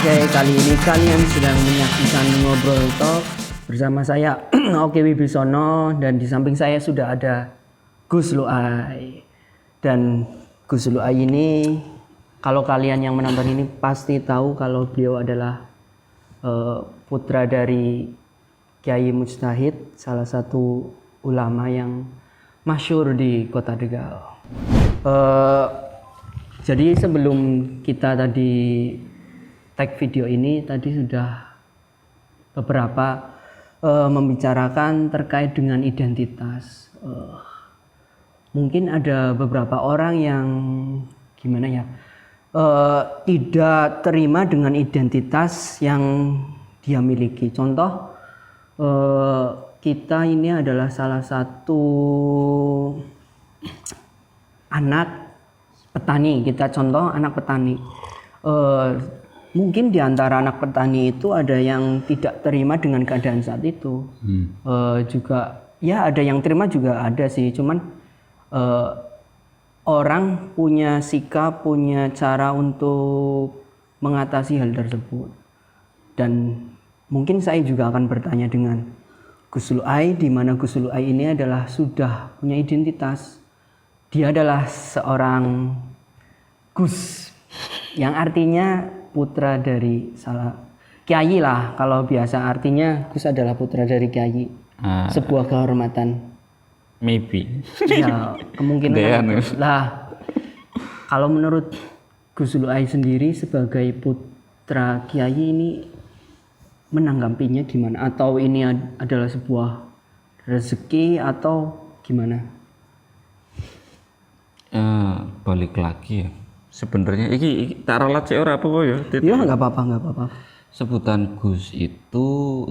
Oke, kali ini kalian sedang menyaksikan Ngobrol Talk bersama saya Oke Wibisono, dan di samping saya sudah ada Gus Luai. Dan Gus Luai ini, kalau kalian yang menonton ini pasti tahu kalau beliau adalah putra dari Kiai Mujtahid, salah satu ulama yang masyhur di Kota Tegal. Jadi sebelum kita tadi tag video ini, tadi sudah beberapa membicarakan terkait dengan identitas. Mungkin ada beberapa orang yang gimana ya, tidak terima dengan identitas yang dia miliki. Contoh, kita ini adalah salah satu anak petani. Kita contoh anak petani. Mungkin di antara anak petani itu ada yang tidak terima dengan keadaan saat itu. Juga ya ada yang terima juga ada sih. Cuman orang punya sikap, punya cara untuk mengatasi hal tersebut. Dan mungkin saya juga akan bertanya dengan Gus Luai, di mana Gus Luai ini adalah sudah punya identitas. Dia adalah seorang Gus, yang artinya putra dari salah kiai lah. Kalau biasa artinya Gus adalah putra dari kiai. Sebuah kehormatan. Maybe. Ya, kemungkinan lah. Kalau menurut Gus Luai sendiri sebagai putra kiai ini menanggapinya gimana? Atau ini adalah sebuah rezeki atau gimana? Balik lagi ya. Sebenarnya iki tak ralat sih ora apa ya. Ya nggak apa-apa. Sebutan Gus itu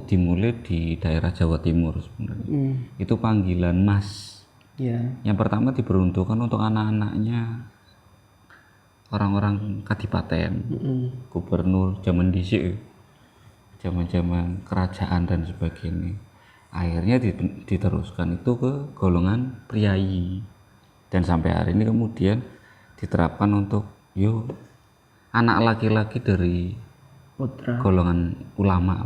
dimulai di daerah Jawa Timur sebenarnya. Itu panggilan Mas. Ya. Yang pertama diperuntukkan untuk anak-anaknya orang-orang kadipaten, gubernur zaman dhisik, zaman-zaman kerajaan dan sebagainya. Akhirnya diteruskan itu ke golongan priayi, dan sampai hari ini kemudian diterapkan untuk anak laki-laki dari Putra. golongan ulama.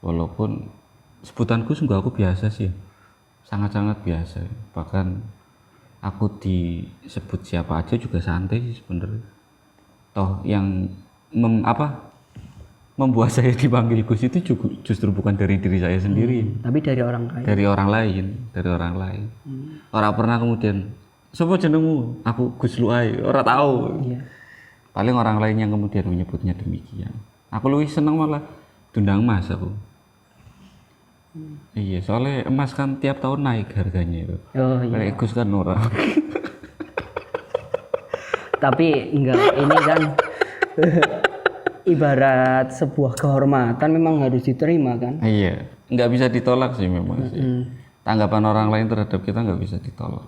Walaupun sebutan Gus enggak, aku biasa sih, sangat-sangat biasa. Bahkan aku disebut siapa aja juga santai sih sebenarnya. Toh yang membuat saya dipanggil Gus itu justru bukan dari diri saya sendiri, Tapi dari orang kaya. dari orang lain. Orang pernah kemudian, "Sopo jenengmu?" "Aku Gus Luai." Orang tahu. Iya. Paling orang lain yang kemudian menyebutnya demikian. Aku lebih senang malah diundang Mas aku. Iya, soalnya emas kan tiap tahun naik harganya itu. Oh iya. Kayak Gus kan ora. Tapi enggak, ini kan ibarat sebuah kehormatan, memang harus diterima kan. Iya, nggak bisa ditolak sih memang sih. Tanggapan orang lain terhadap kita nggak bisa ditolak.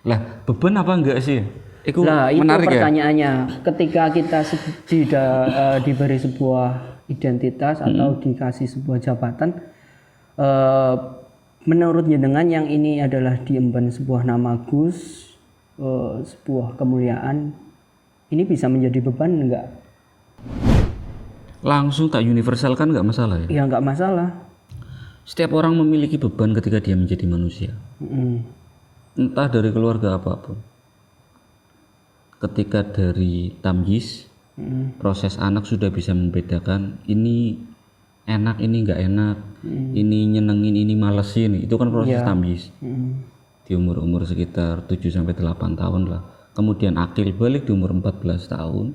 Lah, beban apa enggak sih? Itu Nah, itu menarik ya. pertanyaannya. Ketika kita diberi sebuah identitas atau dikasih sebuah jabatan, menurut jenengan yang ini adalah diemban sebuah nama Gus, sebuah kemuliaan, ini bisa menjadi beban enggak? Langsung tak universal kan nggak masalah ya. Ya enggak masalah. Setiap orang memiliki beban ketika dia menjadi manusia. Entah dari keluarga apapun. Ketika dari tamyiz, proses anak sudah bisa membedakan ini enak, ini nggak enak, ini nyenengin, ini malesin. Itu kan proses tamyiz. Di umur-umur sekitar 7-8 tahun lah. Kemudian akil balik di umur 14 tahun.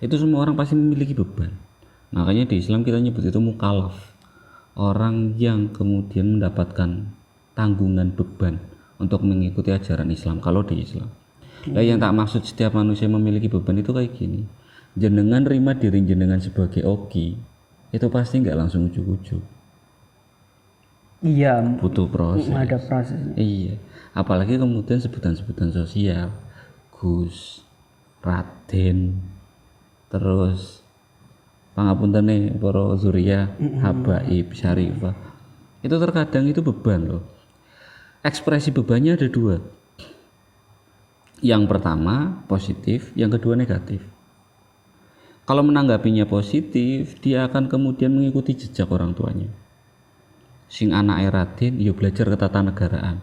Itu semua orang pasti memiliki beban. Makanya di Islam kita nyebut itu mukallaf. Orang yang kemudian mendapatkan tanggungan beban untuk mengikuti ajaran Islam kalau di Islam. Nah, yang tak maksud setiap manusia memiliki beban itu kayak gini. Jenengan terima diri jenengan sebagai oki, itu pasti nggak langsung ujuk-ujuk. Iya. Butuh proses. Ada prosesnya. Iya. Apalagi kemudian sebutan-sebutan sosial, Gus, Raden, terus pangapuntene para zuriya, habaib, syarifah. Itu terkadang itu beban loh. Ekspresi bebannya ada dua. Yang pertama positif, yang kedua negatif. Kalau menanggapinya positif, dia akan kemudian mengikuti jejak orang tuanya. Sing anake Raden yo belajar ketatanegaraan.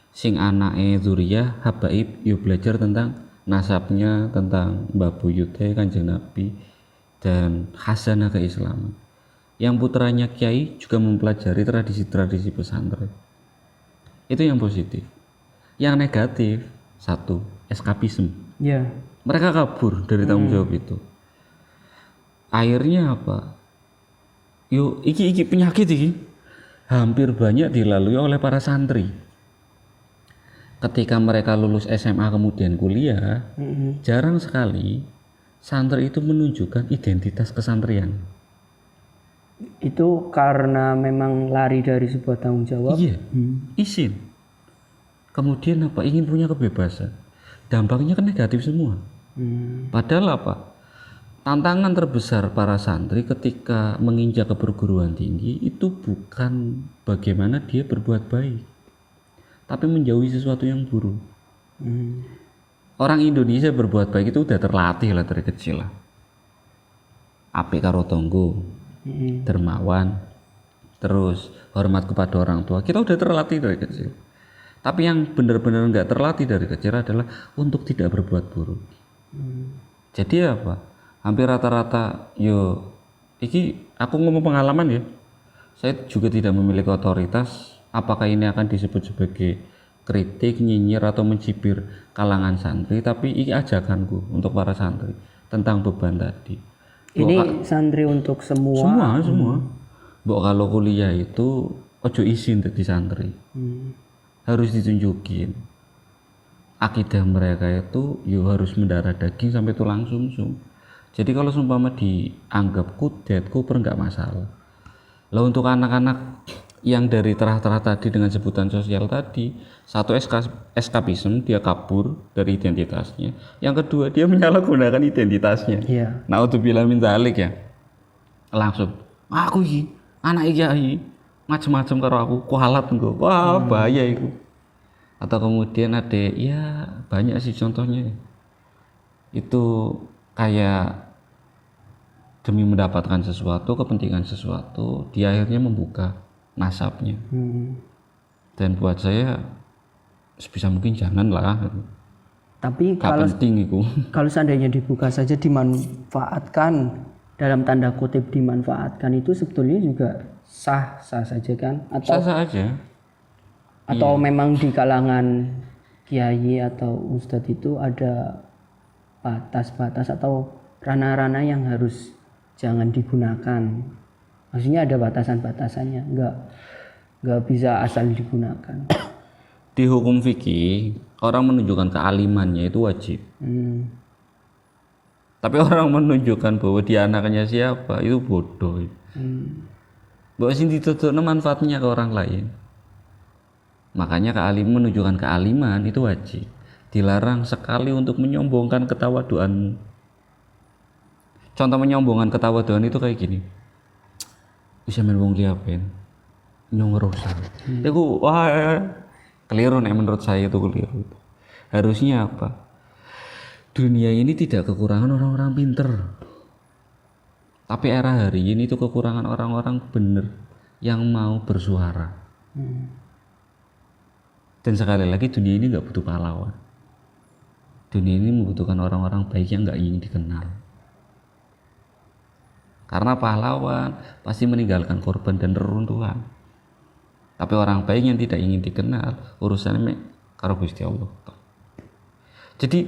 Sing anake Zuriyah Habaib yo belajar tentang nasabnya, tentang Mbah Buyute Kanjeng Nabi dan khasanah keislaman. Yang putranya Kiai juga mempelajari tradisi-tradisi pesantren. Itu yang positif. Yang negatif, satu, eskapisme. Ya. Mereka kabur dari tanggung jawab itu. Akhirnya apa? Yo, iki penyakit iki hampir banyak dilalui oleh para santri. Ketika mereka lulus SMA kemudian kuliah, jarang sekali santri itu menunjukkan identitas kesantrian. Itu karena memang lari dari sebuah tanggung jawab. Iya, izin. Kemudian apa? Ingin punya kebebasan. Dampaknya kan negatif semua. Padahal apa? Tantangan terbesar para santri ketika menginjak ke perguruan tinggi itu bukan bagaimana dia berbuat baik, tapi menjauhi sesuatu yang buruk. Orang Indonesia berbuat baik itu udah terlatih lah dari kecil lah. Apik karo tonggo, dermawan, terus hormat kepada orang tua. Kita udah terlatih dari kecil. Tapi yang benar-benar nggak terlatih dari kecil adalah untuk tidak berbuat buruk. Jadi apa? Hampir rata-rata, iki aku ngomong pengalaman ya. Saya juga tidak memiliki otoritas. Apakah ini akan disebut sebagai kritik, nyinyir atau mencibir kalangan santri? Tapi ini ajakanku untuk para santri tentang beban tadi. Ini santri untuk semua. Semua. Mbok kalau kuliah itu ojo izin jadi santri. Harus ditunjukin akidah mereka itu harus mendarah daging sampai tulang sumsum. Jadi kalau seumpama dianggap kudet, kuper nggak masalah. Lah untuk anak-anak yang dari terah-terah tadi dengan sebutan sosial tadi, satu eskapisme, dia kabur dari identitasnya. Yang kedua dia menyalahgunakan identitasnya. Iya. Naudzubillah min dzalik ya. Langsung, aku iki anak kiai, macam-macam karo aku, kualat engko. Wah, bahaya itu. Atau kemudian ada ya banyak sih contohnya. Itu kayak demi mendapatkan sesuatu, kepentingan sesuatu, dia akhirnya membuka nasabnya. Dan buat saya sebisa mungkin janganlah. Tapi Gak penting itu. Kalau seandainya dibuka saja, dimanfaatkan, dalam tanda kutip dimanfaatkan, itu sebetulnya juga sah-sah saja kan? Atau Sah-sah aja. Atau memang di kalangan kiai atau ustadz itu ada batas-batas atau ranah-ranah yang harus jangan digunakan. Maksudnya ada batasan-batasannya, nggak bisa asal digunakan. Di hukum fikih, orang menunjukkan kealimannya itu wajib. Tapi orang menunjukkan bahwa dia anaknya siapa, itu bodoh. Bahwa sing ditutupno manfaatnya ke orang lain. Makanya menunjukkan kealiman itu wajib. Dilarang sekali untuk menyombongkan ketawaduanmu. Contoh menyombongkan ketawaduan itu kayak gini. Bisa main wong liapen, nyong ngerusak. Itu keliru nih, menurut saya itu keliru. Harusnya apa? Dunia ini tidak kekurangan orang-orang pinter. Tapi era hari ini itu kekurangan orang-orang bener yang mau bersuara. Dan sekali lagi dunia ini nggak butuh pahlawan. Dunia ini membutuhkan orang-orang baik yang nggak ingin dikenal. Karena pahlawan pasti meninggalkan korban dan reruntuhan. Tapi orang baik yang tidak ingin dikenal, urusannya karo Gusti Allah. Jadi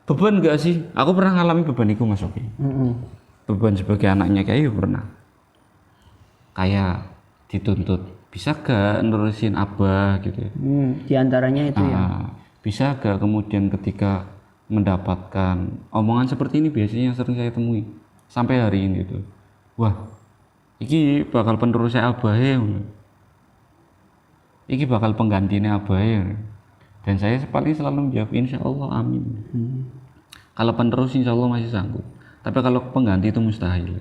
beban nggak sih? Aku pernah ngalami beban itu, Mas Oki. Beban sebagai anaknya kayak pernah. Kayak dituntut, bisa gak nerusin abah gitu. Di antaranya itu ya. Bisa gak kemudian ketika mendapatkan omongan seperti ini biasanya yang sering saya temui sampai hari ini gitu. Wah, iki bakal penerusnya abah ya. Iki bakal penggantinya abah ya. Dan saya paling selalu menjawab insya Allah amin. Kalau penerus insya Allah masih sanggup. Tapi kalau pengganti itu mustahil.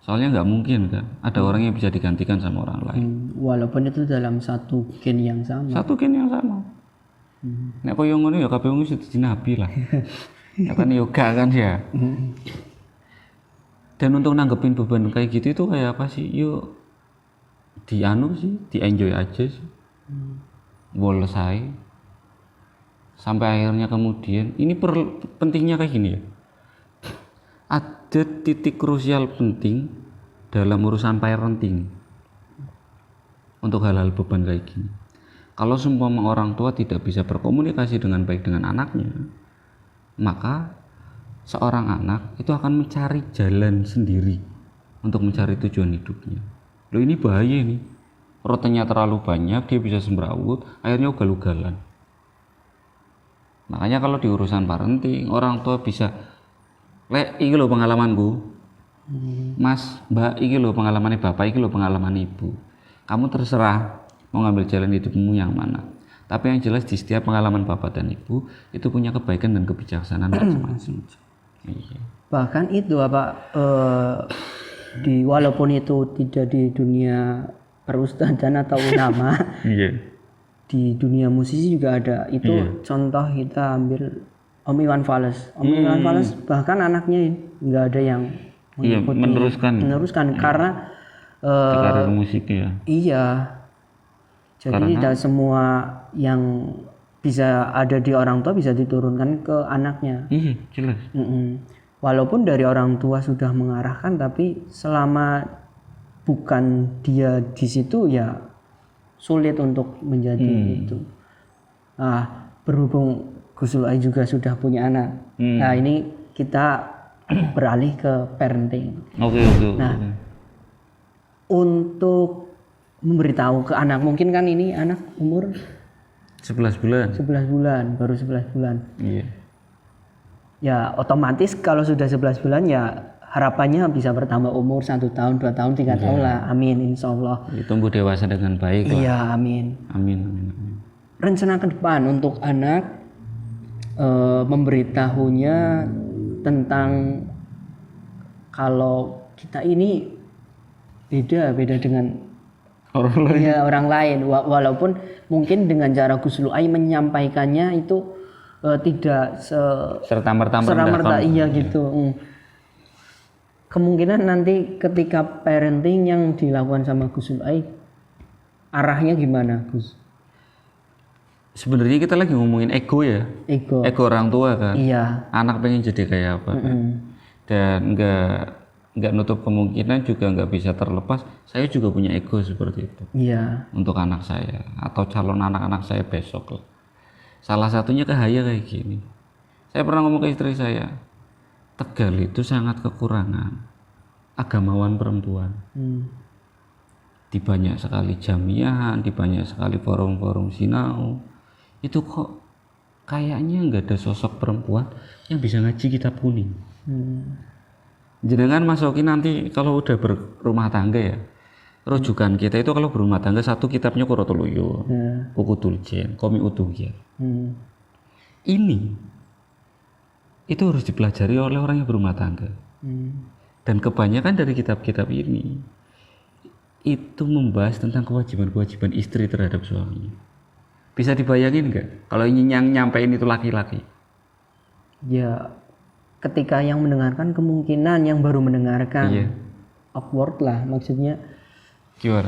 Soalnya nggak mungkin kan ada orang yang bisa digantikan sama orang lain. Walaupun itu dalam satu gen yang sama. Satu gen yang sama. Nek koyo ngono ya kabeh wong wis dadi nabi lah. Ya kan yoga kan ya. Dan untuk nanggepin beban kayak gitu itu kayak apa sih? Yuk dianu sih, di enjoy aja sih. Boles aja. Sampai akhirnya kemudian ini pentingnya kayak gini ya. Ada titik krusial penting dalam urusan parenting untuk hal-hal beban kayak gini. Kalau semua orang tua tidak bisa berkomunikasi dengan baik dengan anaknya, maka seorang anak itu akan mencari jalan sendiri untuk mencari tujuan hidupnya. Loh ini bahaya nih, rutenya terlalu banyak, dia bisa semrawut, akhirnya ugal-ugalan. Makanya kalau di urusan parenting, orang tua bisa, lek iki lho pengalamanku, mas, mbak, iki lho pengalamannya bapak, iki lho pengalaman ibu. Kamu terserah mau ngambil jalan hidupmu yang mana. Tapi yang jelas di setiap pengalaman bapak dan ibu itu punya kebaikan dan kebijaksanaan masing-masing. Iya. Bahkan itu walaupun itu tidak di dunia perustadan atau ulama, Iya. di dunia musisi juga ada. Itu contoh kita ambil Om Iwan Fals. Om Iwan Fals bahkan anaknya nggak ada yang meneruskan karena karir musiknya. Iya. Jadi tidak semua yang bisa ada di orang tua bisa diturunkan ke anaknya. Iya, jelas. Walaupun dari orang tua sudah mengarahkan, tapi selama bukan dia di situ ya sulit untuk menjadi itu. Nah, berhubung Gus Ai juga sudah punya anak. Nah, ini kita beralih ke parenting. Oke. Nah, untuk memberitahu ke anak, mungkin kan ini anak umur 11 bulan. 11 bulan, baru 11 bulan. Iya. Ya otomatis kalau sudah 11 bulan ya harapannya bisa bertambah umur 1 tahun, 2 tahun, 3 tahun lah. Amin, insya Allah. Tumbuh dewasa dengan baik lah. Iya, amin. Amin. Rencana ke depan untuk anak memberitahunya tentang kalau kita ini beda dengan orang lain. Walaupun mungkin dengan cara Gus Ai menyampaikannya itu tidak serta-merta iya gitu. Kemungkinan nanti ketika parenting yang dilakukan sama Gus Ai arahnya gimana, Gus? Sebenarnya kita lagi ngomongin ego ya. Ego orang tua kan. Iya. Anak pengen jadi kayak apa kan? Dan nggak nutup kemungkinan juga nggak bisa terlepas. Saya juga punya ego seperti itu. Iya. Untuk anak saya atau calon anak-anak saya besok lah. Salah satunya Cahaya kayak gini. Saya pernah ngomong ke istri saya, Tegal itu sangat kekurangan agamawan perempuan. Di banyak sekali jamiahan, di banyak sekali forum-forum sinau, itu kok kayaknya nggak ada sosok perempuan yang bisa ngaji kitab kuning. Jenengan masukin nanti kalau udah berumah tangga ya, rujukan kita itu kalau berumah tangga satu kitabnya Quratul Uyun, Ukutul Jen, Qomi Udugya. Ini itu harus dipelajari oleh orang yang berumah tangga. Dan kebanyakan dari kitab-kitab ini itu membahas tentang kewajiban-kewajiban istri terhadap suaminya. Bisa dibayangin nggak kalau ini yang nyampein itu laki-laki? Ya, ketika yang mendengarkan kemungkinan yang baru mendengarkan awkward lah, maksudnya gimana?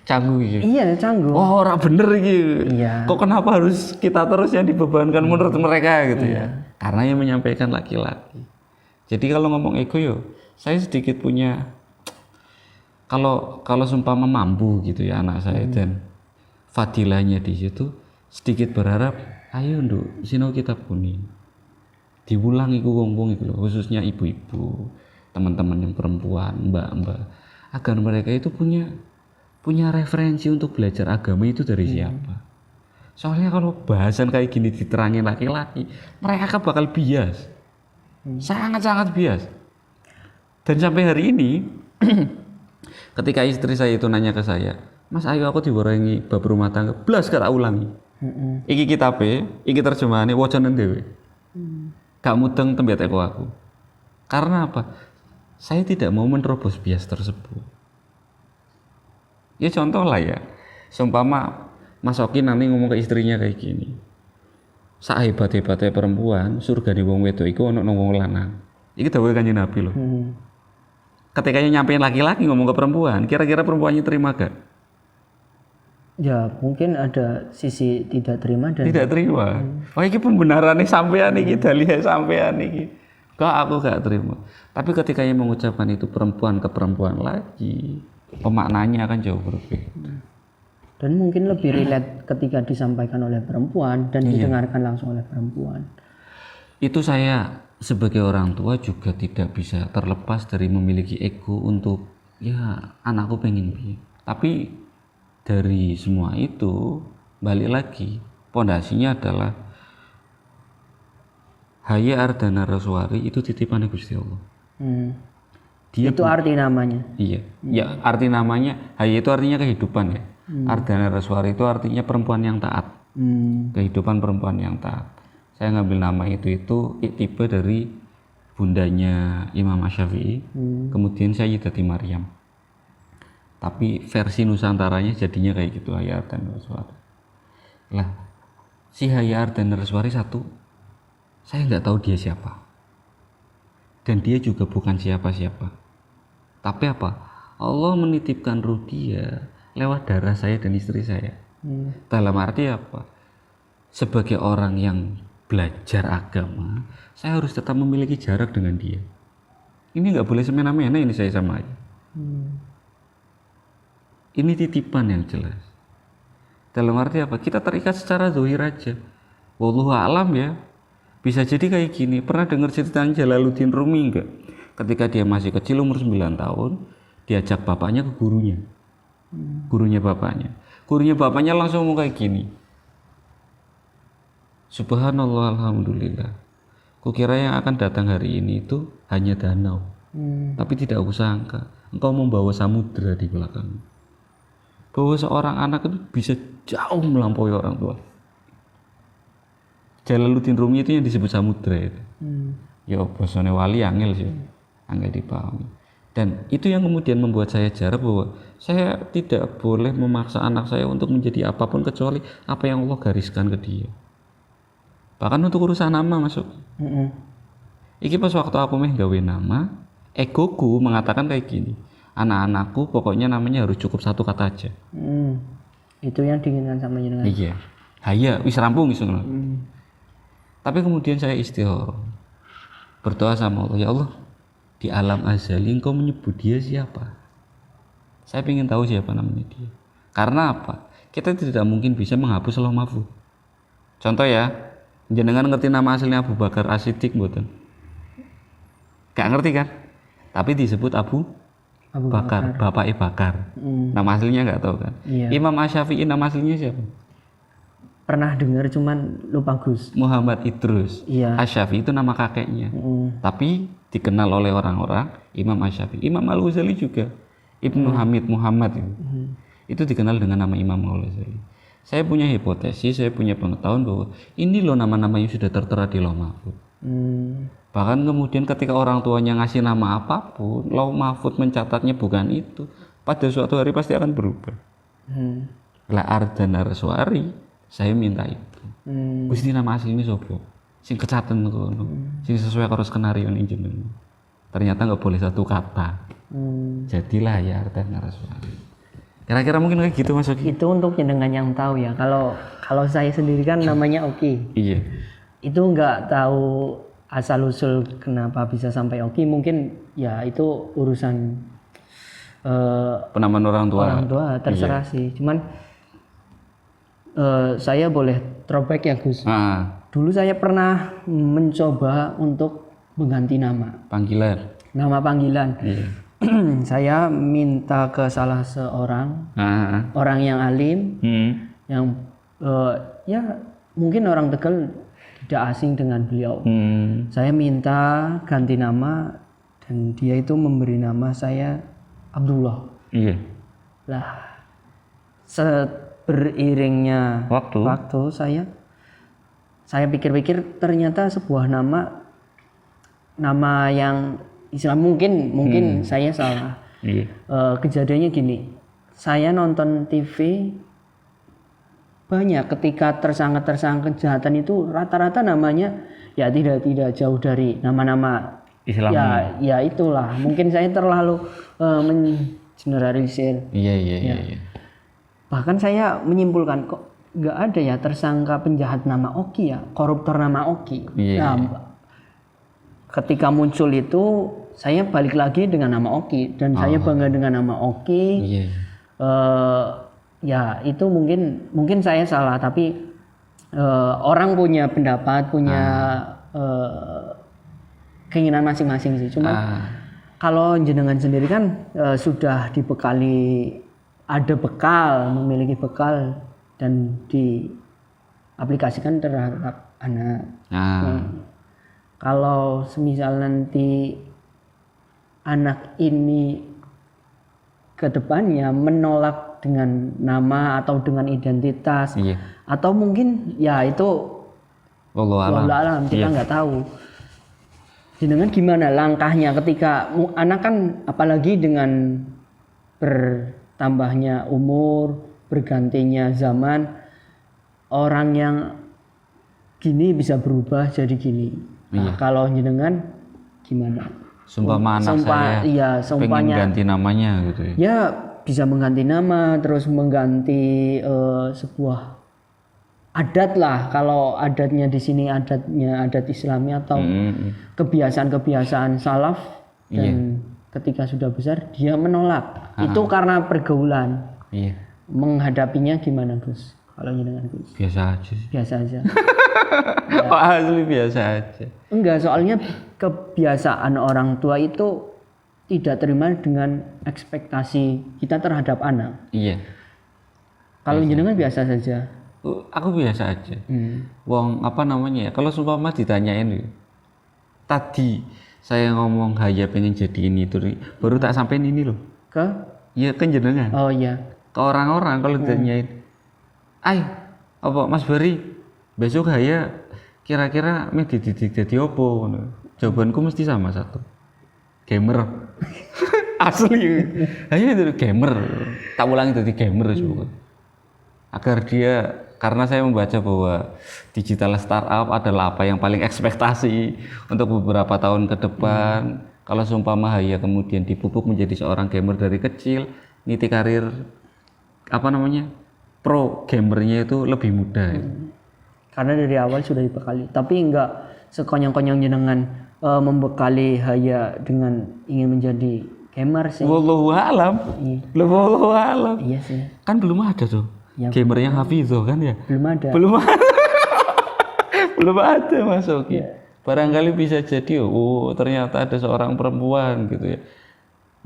Canggung gitu. Iya, canggung. Oh, ora bener gitu. Iya. Kok kenapa harus kita terus yang dibebankan menurut mereka gitu ya? Karena yang menyampaikan laki-laki. Jadi kalau ngomong ego yo, saya sedikit punya kalau seumpama mampu gitu ya anak saya dan fadilahnya di situ sedikit berharap ayo nduk sinau kitab kuning. Diulang iku wong-wong iku lho, khususnya ibu-ibu, teman-teman yang perempuan, mbak-mbak, agar mereka itu punya referensi untuk belajar agama itu dari siapa. Soalnya kalau bahasan kayak gini diterangin laki-laki, mereka bakal bias. Sangat-sangat bias. Dan sampai hari ini ketika istri saya itu nanya ke saya, Mas ayo aku diborongi bab rumah tangga, blas kata ulangi. Iki kitabe, iki terjemahane wacanen dhewe. Gak mudeng tembiat eko aku. Karena apa? Saya tidak mau menerobos bias tersebut. Ya contoh lah ya, seumpama Mas Oki nanti ngomong ke istrinya kayak gini, sak hebat-hebatnya perempuan, surgane wong wedok iku ana nang wong lanang. Iki dawuhe Kanjeng Nabi loh. Ketika nyampein laki-laki ngomong ke perempuan, kira-kira perempuannya terima gak? Ya mungkin ada sisi tidak terima dan Tidak terima. Oh iki pembenarannya sampean iki, dalih sampean iki. Kok aku gak terima. Tapi ketika yang mengucapkan itu perempuan ke perempuan lagi, pemaknanya akan jauh berbeda. Dan mungkin lebih relate ketika disampaikan oleh perempuan dan didengarkan langsung oleh perempuan. Itu saya sebagai orang tua juga tidak bisa terlepas dari memiliki ego untuk ya anakku pengen piye. Tapi dari semua itu balik lagi pondasinya adalah Haya Ardana Raswari itu titipan Gusti Allah. Dia Itu arti namanya. Iya, ya arti namanya Haya itu artinya kehidupan ya. Ardana Raswari itu artinya perempuan yang taat. Kehidupan perempuan yang taat. Saya ngambil nama itu tipe dari bundanya Imam Asy-Syafi'i, kemudian Sayyidati Maryam. Tapi versi Nusantaranya jadinya kayak gitu, Haya Ardana Raswari. Lah, si Haya Ardana Raswari satu, saya nggak tahu dia siapa. Dan dia juga bukan siapa-siapa. Tapi apa? Allah menitipkan ruh dia lewat darah saya dan istri saya. Dalam arti apa? Sebagai orang yang belajar agama, saya harus tetap memiliki jarak dengan dia. Ini nggak boleh semena-mena ini saya sama aja. Ini titipan yang jelas. Dalam arti apa? Kita terikat secara zahir aja. Wallahu a'lam ya. Bisa jadi kayak gini. Pernah dengar cerita Jalaluddin Rumi enggak? Ketika dia masih kecil umur 9 tahun, diajak bapaknya ke gurunya. Gurunya bapaknya langsung ngomong kayak gini. Subhanallah, alhamdulillah. Kukira yang akan datang hari ini itu hanya danau. Tapi tidak aku sangka engkau membawa samudera di belakang. Bahwa seorang anak itu bisa jauh melampaui orang tua. Jalaluddin Rumi itu yang disebut samudera itu. Ya bosone wali angel sih. Angel dipahami. Dan itu yang kemudian membuat saya jarak bahwa saya tidak boleh memaksa anak saya untuk menjadi apapun kecuali apa yang Allah gariskan ke dia. Bahkan untuk urusan nama masuk. Iki pas waktu aku gawe nama, egoku mengatakan kayak gini. Anak-anakku pokoknya namanya harus cukup satu kata aja. Itu yang diinginkan sama jenengan. Iya. Haya wis rampung iso ngono. Tapi kemudian saya istikharah. Berdoa sama Allah, ya Allah, di alam azali engkau menyebut dia siapa? Saya ingin tahu siapa namanya dia. Karena apa? Kita tidak mungkin bisa menghapus Lauh Mahfuz. Contoh ya, jenengan ngerti nama aslinya Abu Bakar As-Siddiq mboten? Gak ngerti kan? Tapi disebut Abu Bakar, Bapak Bakar. Nama aslinya nggak tahu kan? Iya. Imam Asy-Syafi'i nama aslinya siapa? Pernah dengar cuman lupa Gus. Muhammad Idrus. Iya. Asy-Syafi'i itu nama kakeknya. Tapi dikenal oleh orang-orang Imam Asy-Syafi'i. Imam Al-Ghazali juga. Ibnu Hamid Muhammad itu dikenal dengan nama Imam Al-Ghazali. Saya punya hipotesis, saya punya pengetahuan bahwa ini loh nama-nama yang sudah tertera di Lauh Mahfuz. Bahkan kemudian ketika orang tuanya ngasih nama apapun, Lauh Mahfuz mencatatnya bukan itu. Pada suatu hari pasti akan berubah. Lah Ardana Raswari, saya minta itu. Gusti nama asli ini sopo? Sing kecaten kono. Sing sesuai karo skenario ning jenengan. Ternyata nggak boleh satu kata. Jadilah ya Ardana Raswari. Kira-kira mungkin kayak gitu Mas Oki. Itu untuk jenengan yang tahu ya. Kalau saya sendiri kan namanya Oki. Iya. Itu nggak tahu asal usul kenapa bisa sampai Oki. Mungkin ya itu urusan penamaan orang tua. Terserah sih. Cuman saya boleh throwback ya Gus. Dulu saya pernah mencoba untuk mengganti nama. Nama panggilan. Iya. Saya minta ke salah seorang orang yang alim, yang ya mungkin orang Tegal tidak asing dengan beliau. Saya minta ganti nama dan dia itu memberi nama saya Abdullah. Iya. Lah, beriringnya waktu saya pikir-pikir ternyata sebuah nama yang Islam mungkin saya salah. Kejadiannya gini, saya nonton TV banyak ketika tersangka kejahatan itu rata-rata namanya ya tidak jauh dari nama-nama Islam. ya itulah. Mungkin saya terlalu mengeneralisir. Iya. Bahkan saya menyimpulkan kok nggak ada ya tersangka penjahat nama Oki ya, koruptor nama Oki. Iya. Nah, ketika muncul itu saya balik lagi dengan nama Oki dan saya bangga dengan nama Oki. Iya. Ya itu mungkin saya salah, tapi orang punya pendapat, punya keinginan masing-masing sih. Cuma kalau jenengan sendiri kan sudah dibekali, ada bekal, memiliki bekal dan diaplikasikan terhadap anak. Kalau semisal nanti anak ini ke depannya menolak dengan nama atau dengan identitas, atau mungkin ya itu wallahu alam, kita nggak tahu. Jenengan gimana langkahnya ketika anak kan, apalagi dengan bertambahnya umur, bergantinya zaman, orang yang gini bisa berubah jadi gini. Nah, kalau jenengan gimana? Sumpama anak saya pengen ganti namanya gitu ya. Ya bisa mengganti nama, terus mengganti sebuah adat lah. Kalau adatnya di sini adat Islami atau kebiasaan-kebiasaan salaf, dan ketika sudah besar dia menolak. Itu karena pergaulan. Menghadapinya gimana Gus? Kalau jenengan Gus? Biasa aja. Biasa aja. Asli biasa aja. Enggak, soalnya kebiasaan orang tua itu tidak terima dengan ekspektasi kita terhadap anak. Iya. Kalau jenengan biasa saja. Aku biasa aja. Wong apa namanya ya? Kalau seumpama ditanyain tadi saya ngomong Haya pengen jadi ini itu baru tak sampein ini loh. Ke? Iya kan jenengan. Oh iya. Ke orang-orang kalau ditanyain, apa Mas Bari besok Haya kira-kira me dididik jadi opo? Jawabanku mesti sama satu. Gamer. Asli. Hanya itu gamer. Tak ulangi jadi gamer juga. Agar dia, karena saya membaca bahwa digital startup adalah apa yang paling ekspektasi untuk beberapa tahun ke depan. Kalau seumpama Haya kemudian dipupuk menjadi seorang gamer dari kecil, niti karir apa namanya pro gamernya itu lebih mudah. Karena dari awal sudah dibekali. Tapi enggak sekonyong-konyong jenengan membekali Haya dengan ingin menjadi gamer sih. Wallahu alam. Wallahu alam. Iya sih. Kan belum ada tuh. Ya, gamernya Hafizo kan ya? Belum ada. Belum ada Mas Oki. Barangkali bisa jadi ternyata ada seorang perempuan gitu ya.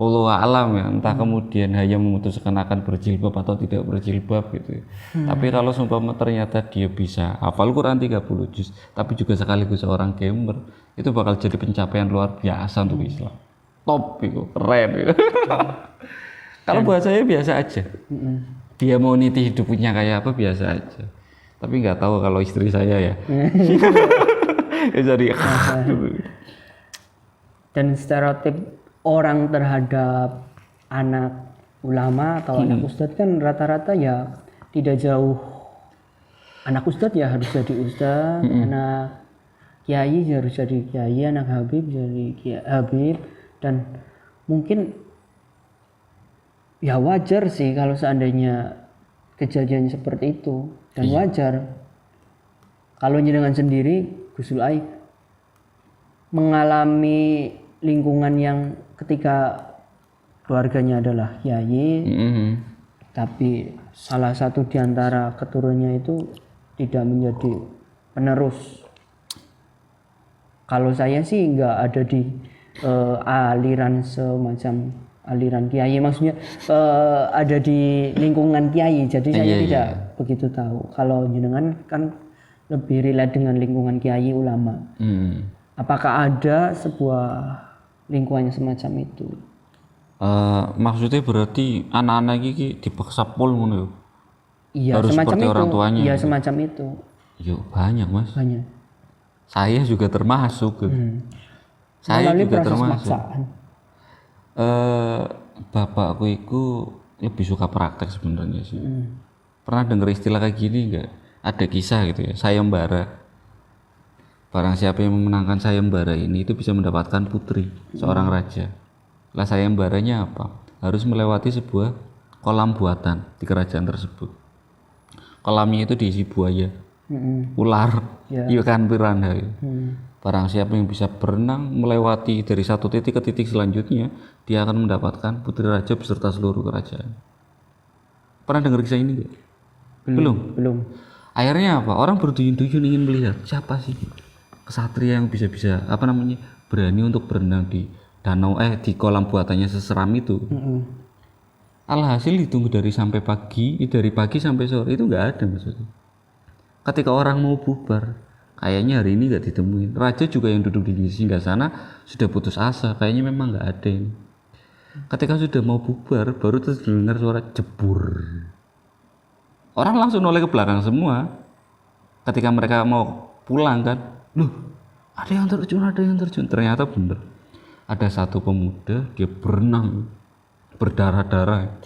Wallahu alam ya, entah kemudian Haya memutuskan akan berjilbab atau tidak berjilbab gitu ya. Tapi kalau sumpama ternyata dia bisa hafal Quran 30 juz, tapi juga sekaligus seorang gamer, itu bakal jadi pencapaian luar biasa untuk Islam. Top itu, keren itu. Kalau buat saya biasa aja. Dia mau niti hidupnya kayak apa biasa aja. Tapi nggak tahu kalau istri saya ya. Jadi dan stereotip orang terhadap anak ulama atau anak ustadz kan rata-rata ya tidak jauh. Anak ustadz ya harus jadi ustadz, anak kiai harus jadi kiai, anak habib jadi habib. Dan mungkin ya wajar sih kalau seandainya kejadian seperti itu, dan wajar kalau jenengan sendiri Gusul Aik mengalami lingkungan yang ketika keluarganya adalah kiai, tapi salah satu di antara keturunannya itu tidak menjadi penerus. Kalau saya sih nggak ada di aliran semacam aliran kiai, maksudnya ada di lingkungan kiai, jadi saya tidak begitu tahu. Kalau jenengan kan lebih relate dengan lingkungan kiai ulama. Apakah ada sebuah lingkungan semacam itu? Maksudnya berarti anak-anak ini dipaksa pol ngono. Iya, harus semacam seperti itu. Orang tuanya. Iya, semacam itu. Yo banyak Mas. Banyak. Saya juga termasuk. Saya melalui juga proses termasuk. maksaan. Bapakku itu lebih suka praktek sebenarnya sih. Pernah dengar istilah kayak gini nggak? Ada kisah gitu ya, sayembara. Barang siapa yang memenangkan sayembara ini itu bisa mendapatkan putri seorang raja. Lah sayembaranya apa? Harus melewati sebuah kolam buatan di kerajaan tersebut. Kolamnya itu diisi buaya, ular, ikan piranha. Barang siapa yang bisa berenang melewati dari satu titik ke titik selanjutnya, dia akan mendapatkan putri raja beserta seluruh kerajaan. Pernah dengar kisah ini nggak? Belum. Akhirnya apa? Orang berduyun-duyun ingin melihat siapa sih kesatria yang bisa berani untuk berenang di danau di kolam buatannya seseram itu. Alhasil ditunggu dari pagi sampai sore itu nggak ada maksudnya. Ketika orang mau bubar, kayaknya hari ini nggak ditemuin. Raja juga yang duduk di singgah sana sudah putus asa, kayaknya memang nggak ada ini. Ketika sudah mau bubar, baru terdengar suara jebur. Orang langsung noleh ke belakang semua. Ketika mereka mau pulang kan, loh, ada yang terjun. Ternyata bener. Ada satu pemuda, dia berenang berdarah-darah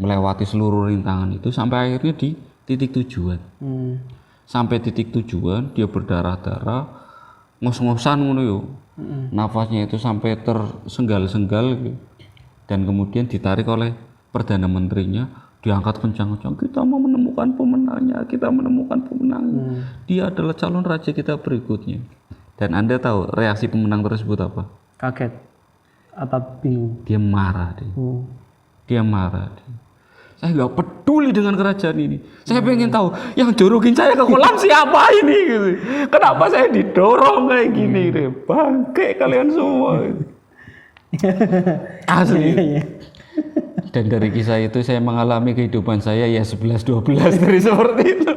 melewati seluruh rintangan itu sampai akhirnya di titik tujuan. Sampai titik tujuan dia berdarah-darah, ngos-ngosan ngono yo. Nafasnya itu sampai tersenggal-senggal gitu. Dan kemudian ditarik oleh Perdana Menterinya, diangkat kencang-kencang, kita mau menemukan pemenangnya. Dia adalah calon raja kita berikutnya. Dan Anda tahu reaksi pemenang tersebut apa? Kaget. Apa bingung? Dia marah. Saya nggak peduli dengan kerajaan ini. Saya pengen tahu yang jorokin saya ke kolam siapa ini gitu. Kenapa saya didorong kayak gini? Bangke kalian semua. Asli. Dan dari kisah itu saya mengalami kehidupan saya ya 11-12 dari seperti itu.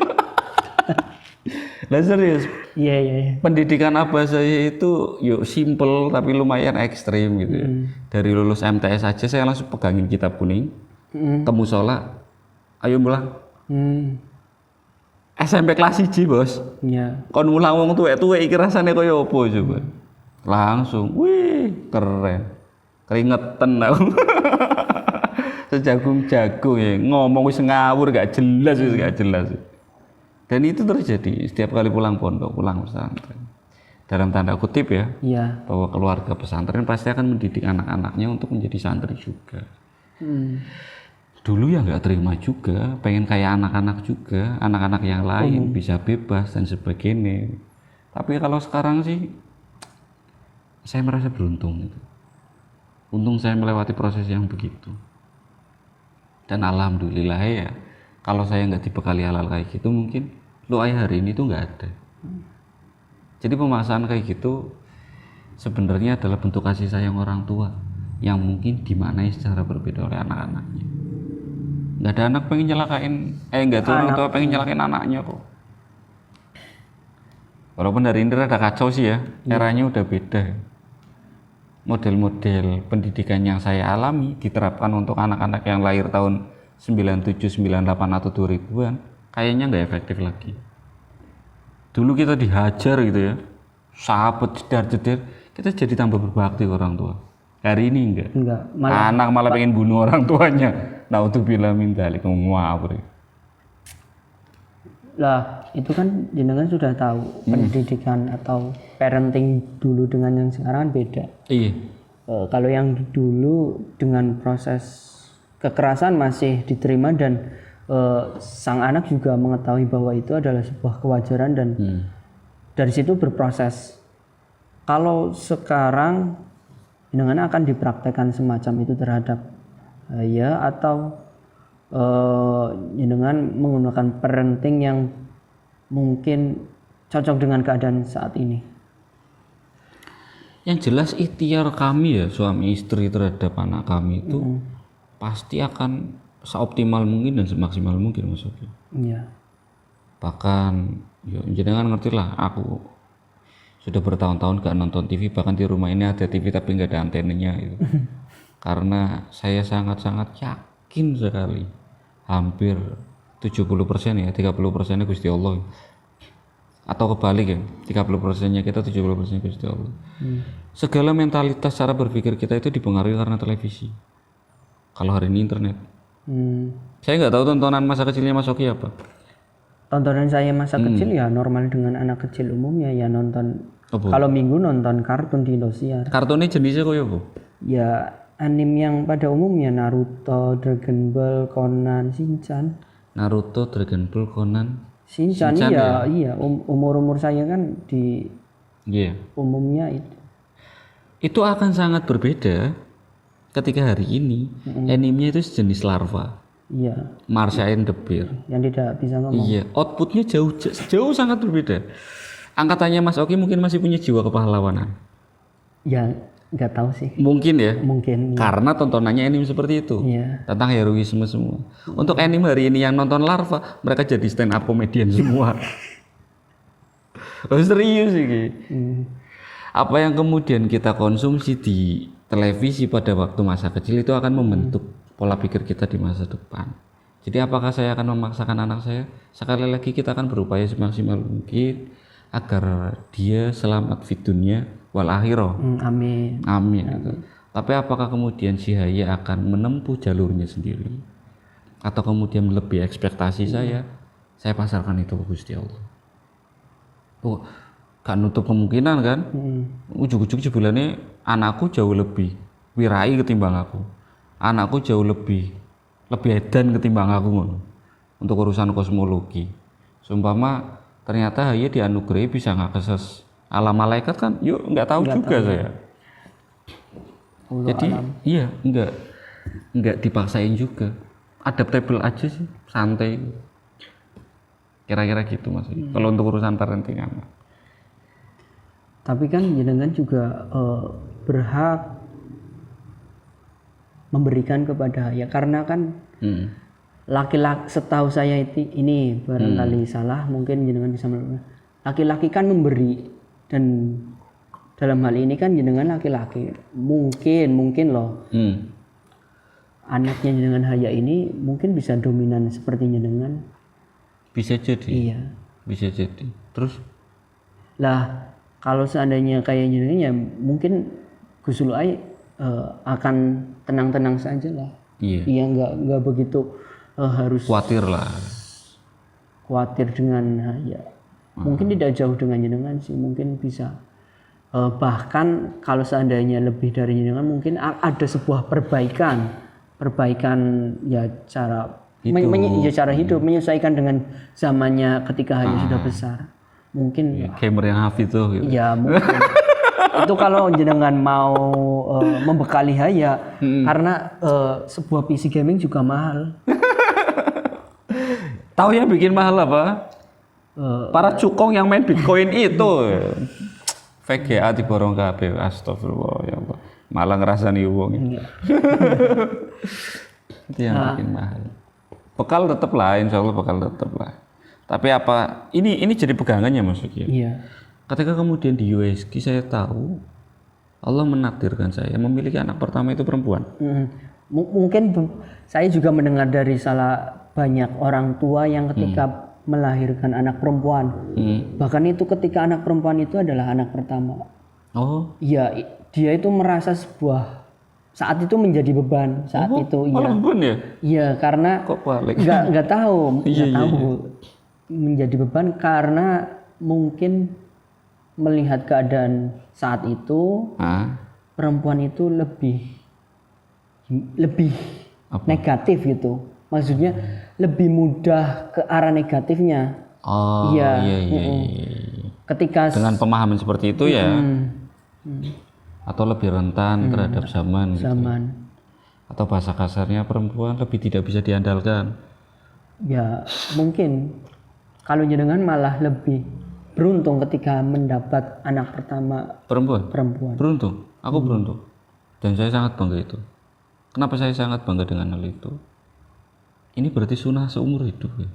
Lah serius. Iya. Pendidikan abah saya itu yuk simple tapi lumayan ekstrim gitu ya. Dari lulus MTS aja saya langsung pegangin kitab kuning. Ke musola. Ayo mulang. SMP kelas 1 bos. Iya. Kon mulang wong tuwek-tuwek iki rasane kaya apa coba. Langsung, wih keren. Keringetan aku. Sejagung-jagung ya, ngomong wis ngawur gak jelas. Dan itu terjadi setiap kali pulang pondok, pulang pesantren. Dalam tanda kutip ya, bahwa keluarga pesantren pasti akan mendidik anak-anaknya untuk menjadi santri juga. Dulu ya nggak terima juga, pengen kayak anak-anak juga, anak-anak yang lain bisa bebas dan sebagainya. Tapi kalau sekarang sih, saya merasa beruntung. Untung saya melewati proses yang begitu. Dan alhamdulillah ya, kalau saya nggak dibekali hal-hal kayak gitu, mungkin hari ini tuh nggak ada. Jadi pemaksaan kayak gitu sebenarnya adalah bentuk kasih sayang orang tua yang mungkin dimaknai secara berbeda oleh anak-anaknya. Nggak ada anak pengen nyelakain, nggak ada orang tua pengen nyelakain anaknya kok. Walaupun dari ini ada kacau sih ya, eranya udah beda. Model-model pendidikan yang saya alami diterapkan untuk anak-anak yang lahir tahun 97, 98 atau 2000-an kayaknya nggak efektif lagi. Dulu kita dihajar gitu ya, sahabat jedar-jedar, kita jadi tambah berbakti ke orang tua. Hari ini enggak. Anak malah pengen bunuh orang tuanya. Naudzubillah min dzalik, ngawur. Lah, itu kan jenengan sudah tahu pendidikan atau parenting dulu dengan yang sekarang kan beda. Iya. Kalau yang dulu dengan proses kekerasan masih diterima dan sang anak juga mengetahui bahwa itu adalah sebuah kewajaran dan dari situ berproses. Kalau sekarang jenengan akan dipraktekkan semacam itu terhadap atau dengan menggunakan parenting yang mungkin cocok dengan keadaan saat ini. Yang jelas ikhtiar kami ya suami istri terhadap anak kami itu pasti akan seoptimal mungkin dan semaksimal mungkin maksudnya. Iya. Bahkan ya jenengan ngerti lah, aku sudah bertahun-tahun gak nonton TV, bahkan di rumah ini ada TV tapi nggak ada antenanya gitu. Karena saya sangat-sangat yakin sekali, hampir 70% ya, 30%-nya Gusti Allah. Atau kebalik ya, 30%-nya kita, 70%-nya Gusti Allah. Segala mentalitas cara berpikir kita itu dipengaruhi karena televisi. Kalau hari ini internet. Saya nggak tahu tontonan masa kecilnya Mas Oki apa. Tontonan saya masa kecil ya normal dengan anak kecil umumnya ya nonton. Apa? Kalau minggu nonton kartun di Indosiar. Kartunnya jenisnya koyo apa? Ya anime yang pada umumnya Naruto, Dragon Ball, Conan, Shinchan. Naruto, Dragon Ball, Conan. Shinchan iya umur saya kan di Iya. umumnya itu. Itu akan sangat berbeda ketika hari ini animenya itu sejenis larva. Iya, Marsha and the Bear. yang tidak bisa ngomong. Iya, outputnya jauh sangat berbeda. Angkatannya Mas Oki mungkin masih punya jiwa kepahlawanan. Ya nggak tahu sih. Mungkin ya. Mungkin. Karena tontonannya anime seperti itu. Iya. Tentang heroisme semua. Untuk anime hari ini yang nonton larva, mereka jadi stand up comedian semua. Oh, serius sih. Apa yang kemudian kita konsumsi di televisi pada waktu masa kecil itu akan membentuk pola pikir kita di masa depan. Jadi apakah saya akan memaksakan anak saya? Sekali lagi kita akan berupaya semaksimal mungkin agar dia selamat di dunia wal akhirah. Amin. Amin. Tapi apakah kemudian si Haya akan menempuh jalurnya sendiri? Atau kemudian melebihi ekspektasi saya pasarkan itu ke Gusti Allah. Oh, gak nutup kemungkinan kan? Ujug-ujug jebulannya anakku jauh lebih wirai ketimbang aku. Anakku jauh lebih edan ketimbang aku ngono. Untuk urusan kosmologi. Sumpama ternyata Haya dianugerahi bisa ngakses alam malaikat kan? Yuk nggak tahu juga saya. Jadi iya nggak dipaksain juga. Adaptable aja sih, santai. Kira-kira gitu Mas. Kalau untuk urusan parenting anak. Tapi kan jenengan juga berhak memberikan kepada ya karena kan laki-laki setahu saya ini barangkali salah mungkin jenengan bisa laki-laki kan memberi dan dalam hal ini kan jenengan laki-laki mungkin loh anaknya jenengan Haya ini mungkin bisa dominan seperti jenengan bisa jadi iya bisa jadi terus lah kalau seandainya kayak jenengan ya mungkin Gusul Ai akan tenang-tenang saja lah iya nggak begitu harus khawatir dengan Haya mungkin tidak jauh dengan jenengan sih mungkin bisa bahkan kalau seandainya lebih dari jenengan mungkin ada sebuah perbaikan ya cara cara hidup menyesuaikan dengan zamannya ketika Haya sudah besar mungkin gamer yang hafid tuh gitu. Ya mungkin itu kalau jenengan mau membekali Haya karena sebuah PC gaming juga mahal. Tahu yang bikin mahal apa? Para cukong yang main Bitcoin itu. VGA diborong kabeh. Astagfirullah ya Allah. Malah ngerasani wong. Itu yang bikin mahal. Bekal tetap lah, insya Allah bekal tetap lah. Tapi apa? Ini jadi pegangannya Mas Oki. Iya. Ketika kemudian di USG saya tahu Allah menakdirkan saya memiliki anak pertama itu perempuan. Mungkin saya juga mendengar dari salah banyak orang tua yang ketika melahirkan anak perempuan, bahkan itu ketika anak perempuan itu adalah anak pertama. Oh. Iya, dia itu merasa sebuah saat itu menjadi beban saat itu. Iya. Beban ya? Iya, karena kok balik? Nggak tahu, Iya. Menjadi beban karena mungkin melihat keadaan saat itu perempuan itu lebih apa? Negatif gitu maksudnya lebih mudah ke arah negatifnya iya. Ketika dengan pemahaman seperti itu ya atau lebih rentan terhadap zaman gitu. Atau bahasa kasarnya perempuan lebih tidak bisa diandalkan ya mungkin kalau jenengan malah lebih beruntung ketika mendapat anak pertama perempuan. Beruntung, aku beruntung. Dan saya sangat bangga itu. Kenapa saya sangat bangga dengan hal itu? Ini berarti sunnah seumur hidup ya.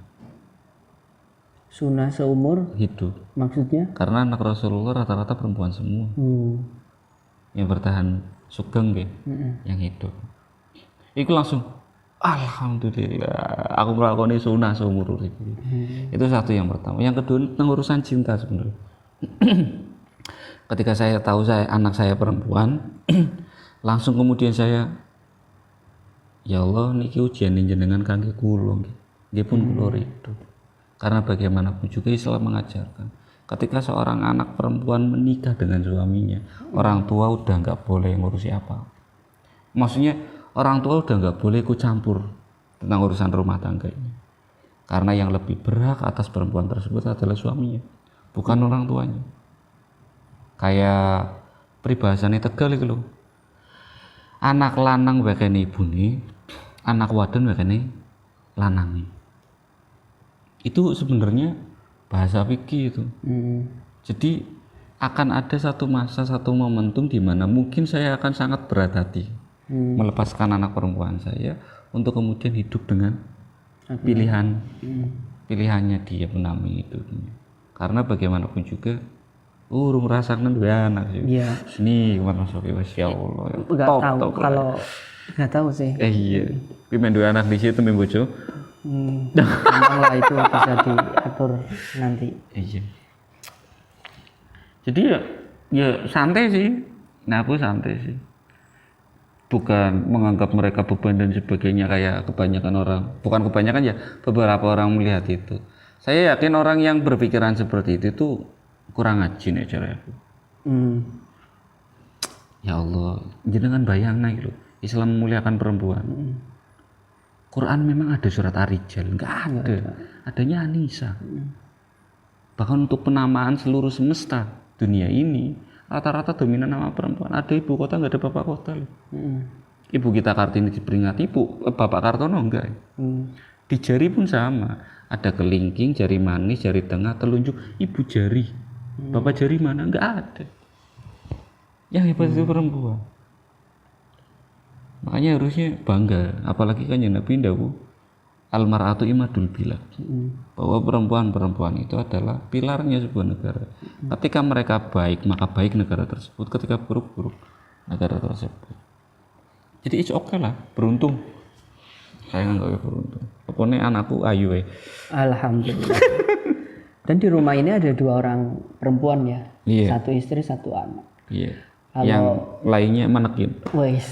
Sunnah seumur hidup. Maksudnya? Karena anak Rasulullah rata-rata perempuan semua. Yang bertahan sugeng ya, yang hidup. Itu langsung alhamdulillah aku ngelakoni sunnah seumur hidup. Itu satu yang pertama. Yang kedua tentang urusan cinta sebenarnya. Ketika saya tahu anak saya perempuan, langsung kemudian saya Ya Allah niki ujian jenengan kangge kula nggih. Nggih pun kula ridho. Karena bagaimanapun juga Islam mengajarkan ketika seorang anak perempuan menikah dengan suaminya, orang tua udah nggak boleh ngurusi apa. Maksudnya orang tua udah nggak boleh ikut campur tentang urusan rumah tangga ini. Karena yang lebih berhak atas perempuan tersebut adalah suaminya, bukan orang tuanya. Kayak peribahasane Tegal itu loh. Anak lanang wekene ibune, anak wadon wekene lanange. Itu sebenarnya bahasa fikih itu. Jadi akan ada satu masa, satu momentum di mana mungkin saya akan sangat berat hati melepaskan anak perempuan saya untuk kemudian hidup dengan pilihannya dia menami itu. Karena bagaimanapun juga urung rasakan dua anak sih. Iya. Sini kemana sopi masya Allah. Nggak tahu kalau nggak tahu sih. Iya. Pimen dua anak di situ membojo. Gampang lah itu bisa diatur nanti. Iya. Jadi ya santai sih. Nah aku santai sih. Bukan menganggap mereka beban dan sebagainya kayak kebanyakan orang. Bukan kebanyakan ya, beberapa orang melihat itu. Saya yakin orang yang berpikiran seperti itu tuh kurang ngaji nih cara aku. Ya Allah, jenengan bayang nih loh. Islam memuliakan perempuan. Quran memang ada surat Ar-Rijal, enggak ada. Adanya An-Nisa. Bahkan untuk penamaan seluruh semesta dunia ini rata-rata dominan nama perempuan. Ada ibu kota, enggak ada bapak kota loh. Ibu kita Kartini diperingati, bapak Kartono enggak. Di jari pun sama. Ada kelingking, jari manis, jari tengah, telunjuk, ibu jari. Bapak jari mana? Enggak ada. Yang hebat itu perempuan. Makanya harusnya bangga, apalagi kan yang Nabi Dawu almar'atu imadul bilad, bahwa perempuan itu adalah pilarnya sebuah negara. Ketika mereka baik, maka baik negara tersebut. Ketika buruk negara tersebut. Jadi it's okay lah, beruntung. Saya nggak beruntung. Pokoknya anakku ayu Alhamdulillah. Dan di rumah ini ada 2 orang perempuan ya, Iya. 1 istri 1 anak. Iya. Yang lainnya manekin. Wes.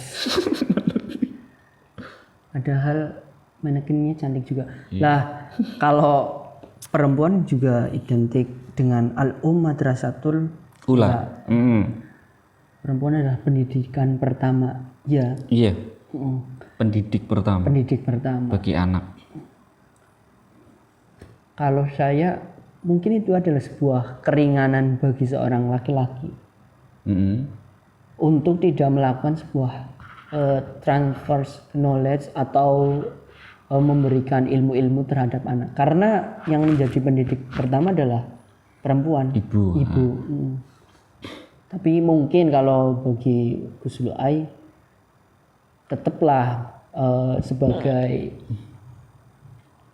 Padahal manekinnya cantik juga. Lah, kalau perempuan juga identik dengan al-madrasatul Ula. Perempuan adalah pendidikan pertama. Ya. Iya. Pendidik pertama Pendidik pertama. bagi anak. Kalau saya mungkin itu adalah sebuah keringanan bagi seorang laki-laki untuk tidak melakukan sebuah transfer knowledge atau memberikan ilmu-ilmu terhadap anak, karena yang menjadi pendidik pertama adalah perempuan, Ibu. Tapi mungkin kalau bagi Gus Luai tetaplah sebagai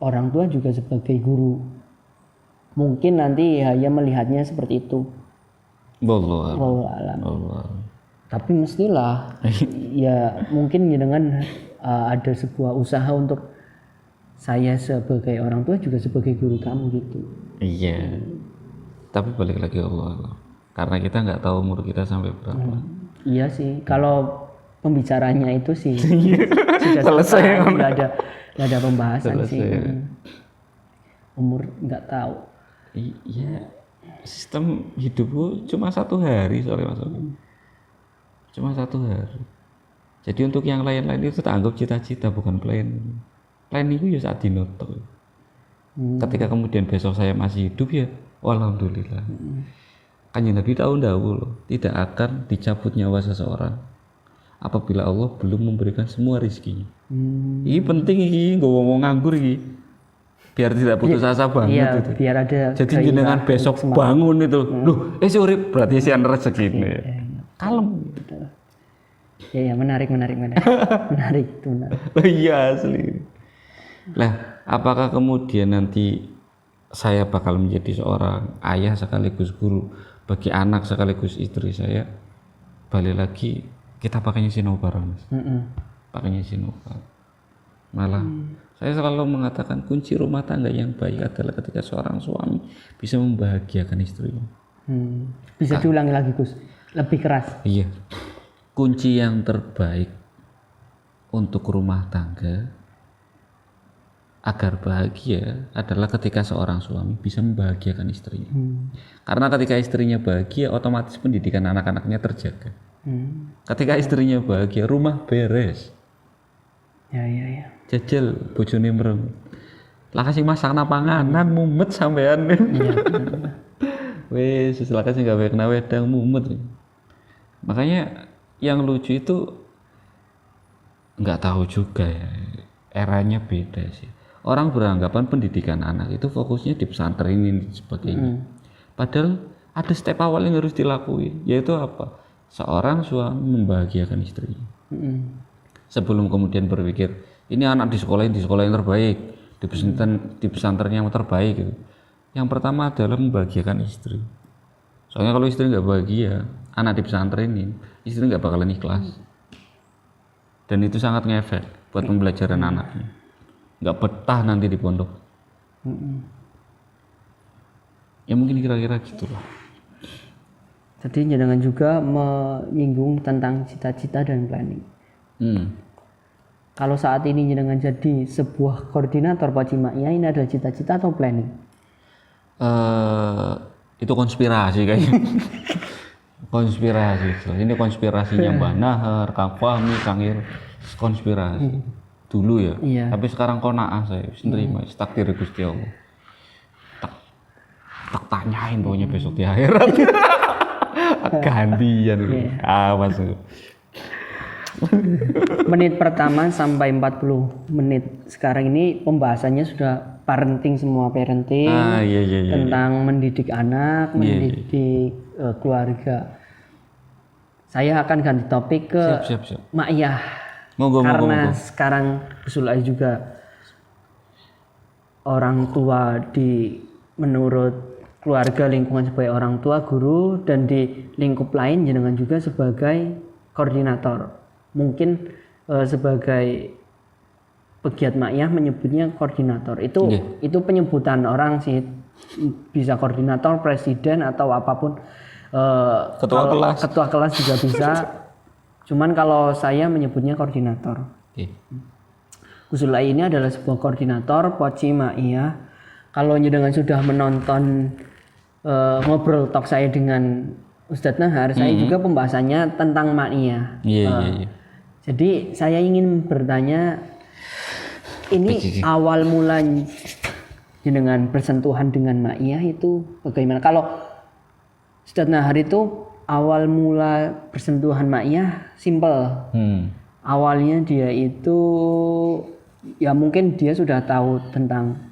orang tua juga sebagai guru. Mungkin nanti Yahya melihatnya seperti itu. Wallahu a'lam. Tapi mestilah ya mungkin dengan ada sebuah usaha untuk saya sebagai orang tua juga sebagai guru kamu gitu. Iya. Tapi balik lagi Allah. Karena kita nggak tahu umur kita sampai berapa. Iya sih. Kalau pembicaranya itu sih sudah selesai. Nggak ada pembahasan sih. Umur nggak tahu. Iya. Sistem hidupku cuma 1 hari soalnya Mas. Cuma 1 hari. Jadi untuk yang lain-lain itu tak anggap cita-cita, bukan plan. Plan itu ya saat dinoto. Ketika kemudian besok saya masih hidup ya, alhamdulillah. Kanjeng Nabi tahu loh, tidak akan dicabut nyawa seseorang apabila Allah belum memberikan semua rezekinya. Ini penting ini, nggak ngomong nganggur ini. Biar tidak putus asa banget Iya, itu. biar ada. Jadi jenengan besok bangun itu, loh, urip berarti sih rezeki ini. Kalem. Ya, menarik. Menarik itu. Iya asli. Lah, apakah kemudian nanti saya bakal menjadi seorang ayah sekaligus guru bagi anak sekaligus istri saya? Balik lagi kita pakainya sinau bareng, Mas. Pakainya sinau bareng. Malah saya selalu mengatakan kunci rumah tangga yang baik adalah ketika seorang suami bisa membahagiakan istrinya. Bisa diulangi lagi Gus, lebih keras. Iya. Kunci yang terbaik untuk rumah tangga agar bahagia adalah ketika seorang suami bisa membahagiakan istrinya. Karena ketika istrinya bahagia, otomatis pendidikan anak-anaknya terjaga. Ketika istrinya bahagia, rumah beres. Ya, ya, ya. Jajal bojone merem. Lah kasih masak panganan mumet sampean. Iya, Wes, setelah kasih gawe kena wedang mumet. Makanya yang lucu itu nggak tahu juga ya. Eranya beda sih. Orang beranggapan pendidikan anak itu fokusnya di pesantren ini dan sebagainya. Padahal ada step awal yang harus dilakuin, yaitu apa? Seorang suami membahagiakan istrinya. Sebelum kemudian berpikir, ini anak di sekolah yang terbaik, di pesantren yang terbaik gitu. Yang pertama adalah membahagiakan istri. Soalnya kalau istri nggak bahagia, anak di pesantren ini, istri nggak bakalan ikhlas. Dan itu sangat ngefek buat pembelajaran anaknya. Nggak betah nanti di pondok. Ya mungkin kira-kira gitulah. Jadi jangan juga menyinggung tentang cita-cita dan planning. Kalau saat ini jenengan jadi sebuah koordinator Pacimaya, ini adalah cita-cita atau planning? Itu konspirasi kayaknya. Konspirasi. Ini konspirasinya Mbah Nahar, Kang Fahmi, Kang Ir. Konspirasi. Dulu ya. Iya. Tapi sekarang kona'ah saya wis nerima, takdir Gusti Allah. Tak tanyain pokoknya besok di akhirat. Gantian itu. Awas. Menit pertama sampai 40 menit. Sekarang ini pembahasannya sudah parenting, semua parenting. Iya. Tentang mendidik anak, mendidik keluarga. Saya akan ganti topik ke Siap. Ma'iyah. Monggo. Sekarang Gus Ulai juga orang tua menurut keluarga, lingkungan sebagai orang tua, guru, dan di lingkup lain jenengan juga sebagai koordinator. Mungkin sebagai pegiat Ma'iyah menyebutnya koordinator. Itu penyebutan orang sih, bisa koordinator, presiden atau apapun. Ketua kelas juga bisa. Cuman kalau saya menyebutnya koordinator. Gus Ulai ini adalah sebuah koordinator Pacimaya. Kalau jenengan sudah menonton ngobrol talk saya dengan Ustadz Nahar, saya juga pembahasannya tentang Ma'iyah. Iya. Jadi saya ingin bertanya, ini awal mula jenengan bersentuhan dengan Ma'iyah itu bagaimana? Kalau Ustadz Nahar itu awal mula bersentuhan Ma'iyah simple. Awalnya dia itu ya mungkin dia sudah tahu tentang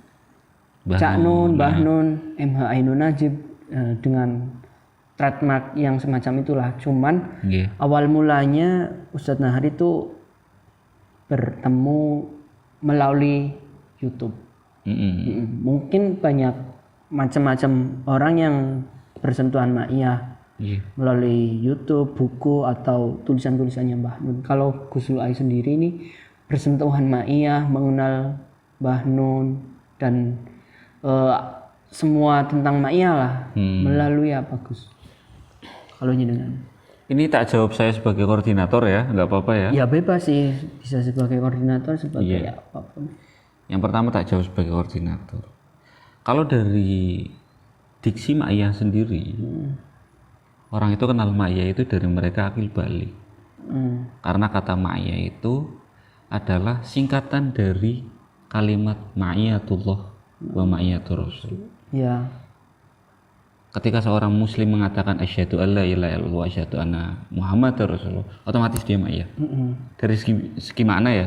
Cak Nun, Mbah Nun, MH Ainun Najib dengan trademark yang semacam itulah. Cuman awal mulanya Ustadz Nahar itu bertemu melalui YouTube. Mungkin banyak macam-macam orang yang bersentuhan Ma'iyah melalui YouTube, buku, atau tulisan-tulisannya Mbah Nun. Kalau Gus Ulai sendiri ini bersentuhan Ma'iyah, mengenal Mbah Nun dan semua tentang Ma'iyah lah, melalui apa Gus? Kalau jenengan? Ini tak jawab saya sebagai koordinator ya, nggak apa-apa ya? Ya bebas sih, bisa sebagai koordinator, sebagai apapun. Yang pertama tak jawab sebagai koordinator. Kalau dari diksi Ma'iyah sendiri, orang itu kenal Ma'iyah itu dari mereka akil balik. Karena kata Ma'iyah itu adalah singkatan dari kalimat Ma'iyatullah wa Ma'iyatur Rasul. Ya. Ketika seorang muslim mengatakan asyhadu alla ilaha illallah wa asyhadu anna Muhammadar Rasulullah, otomatis dia Ma'iyah. Dari segi makna ya.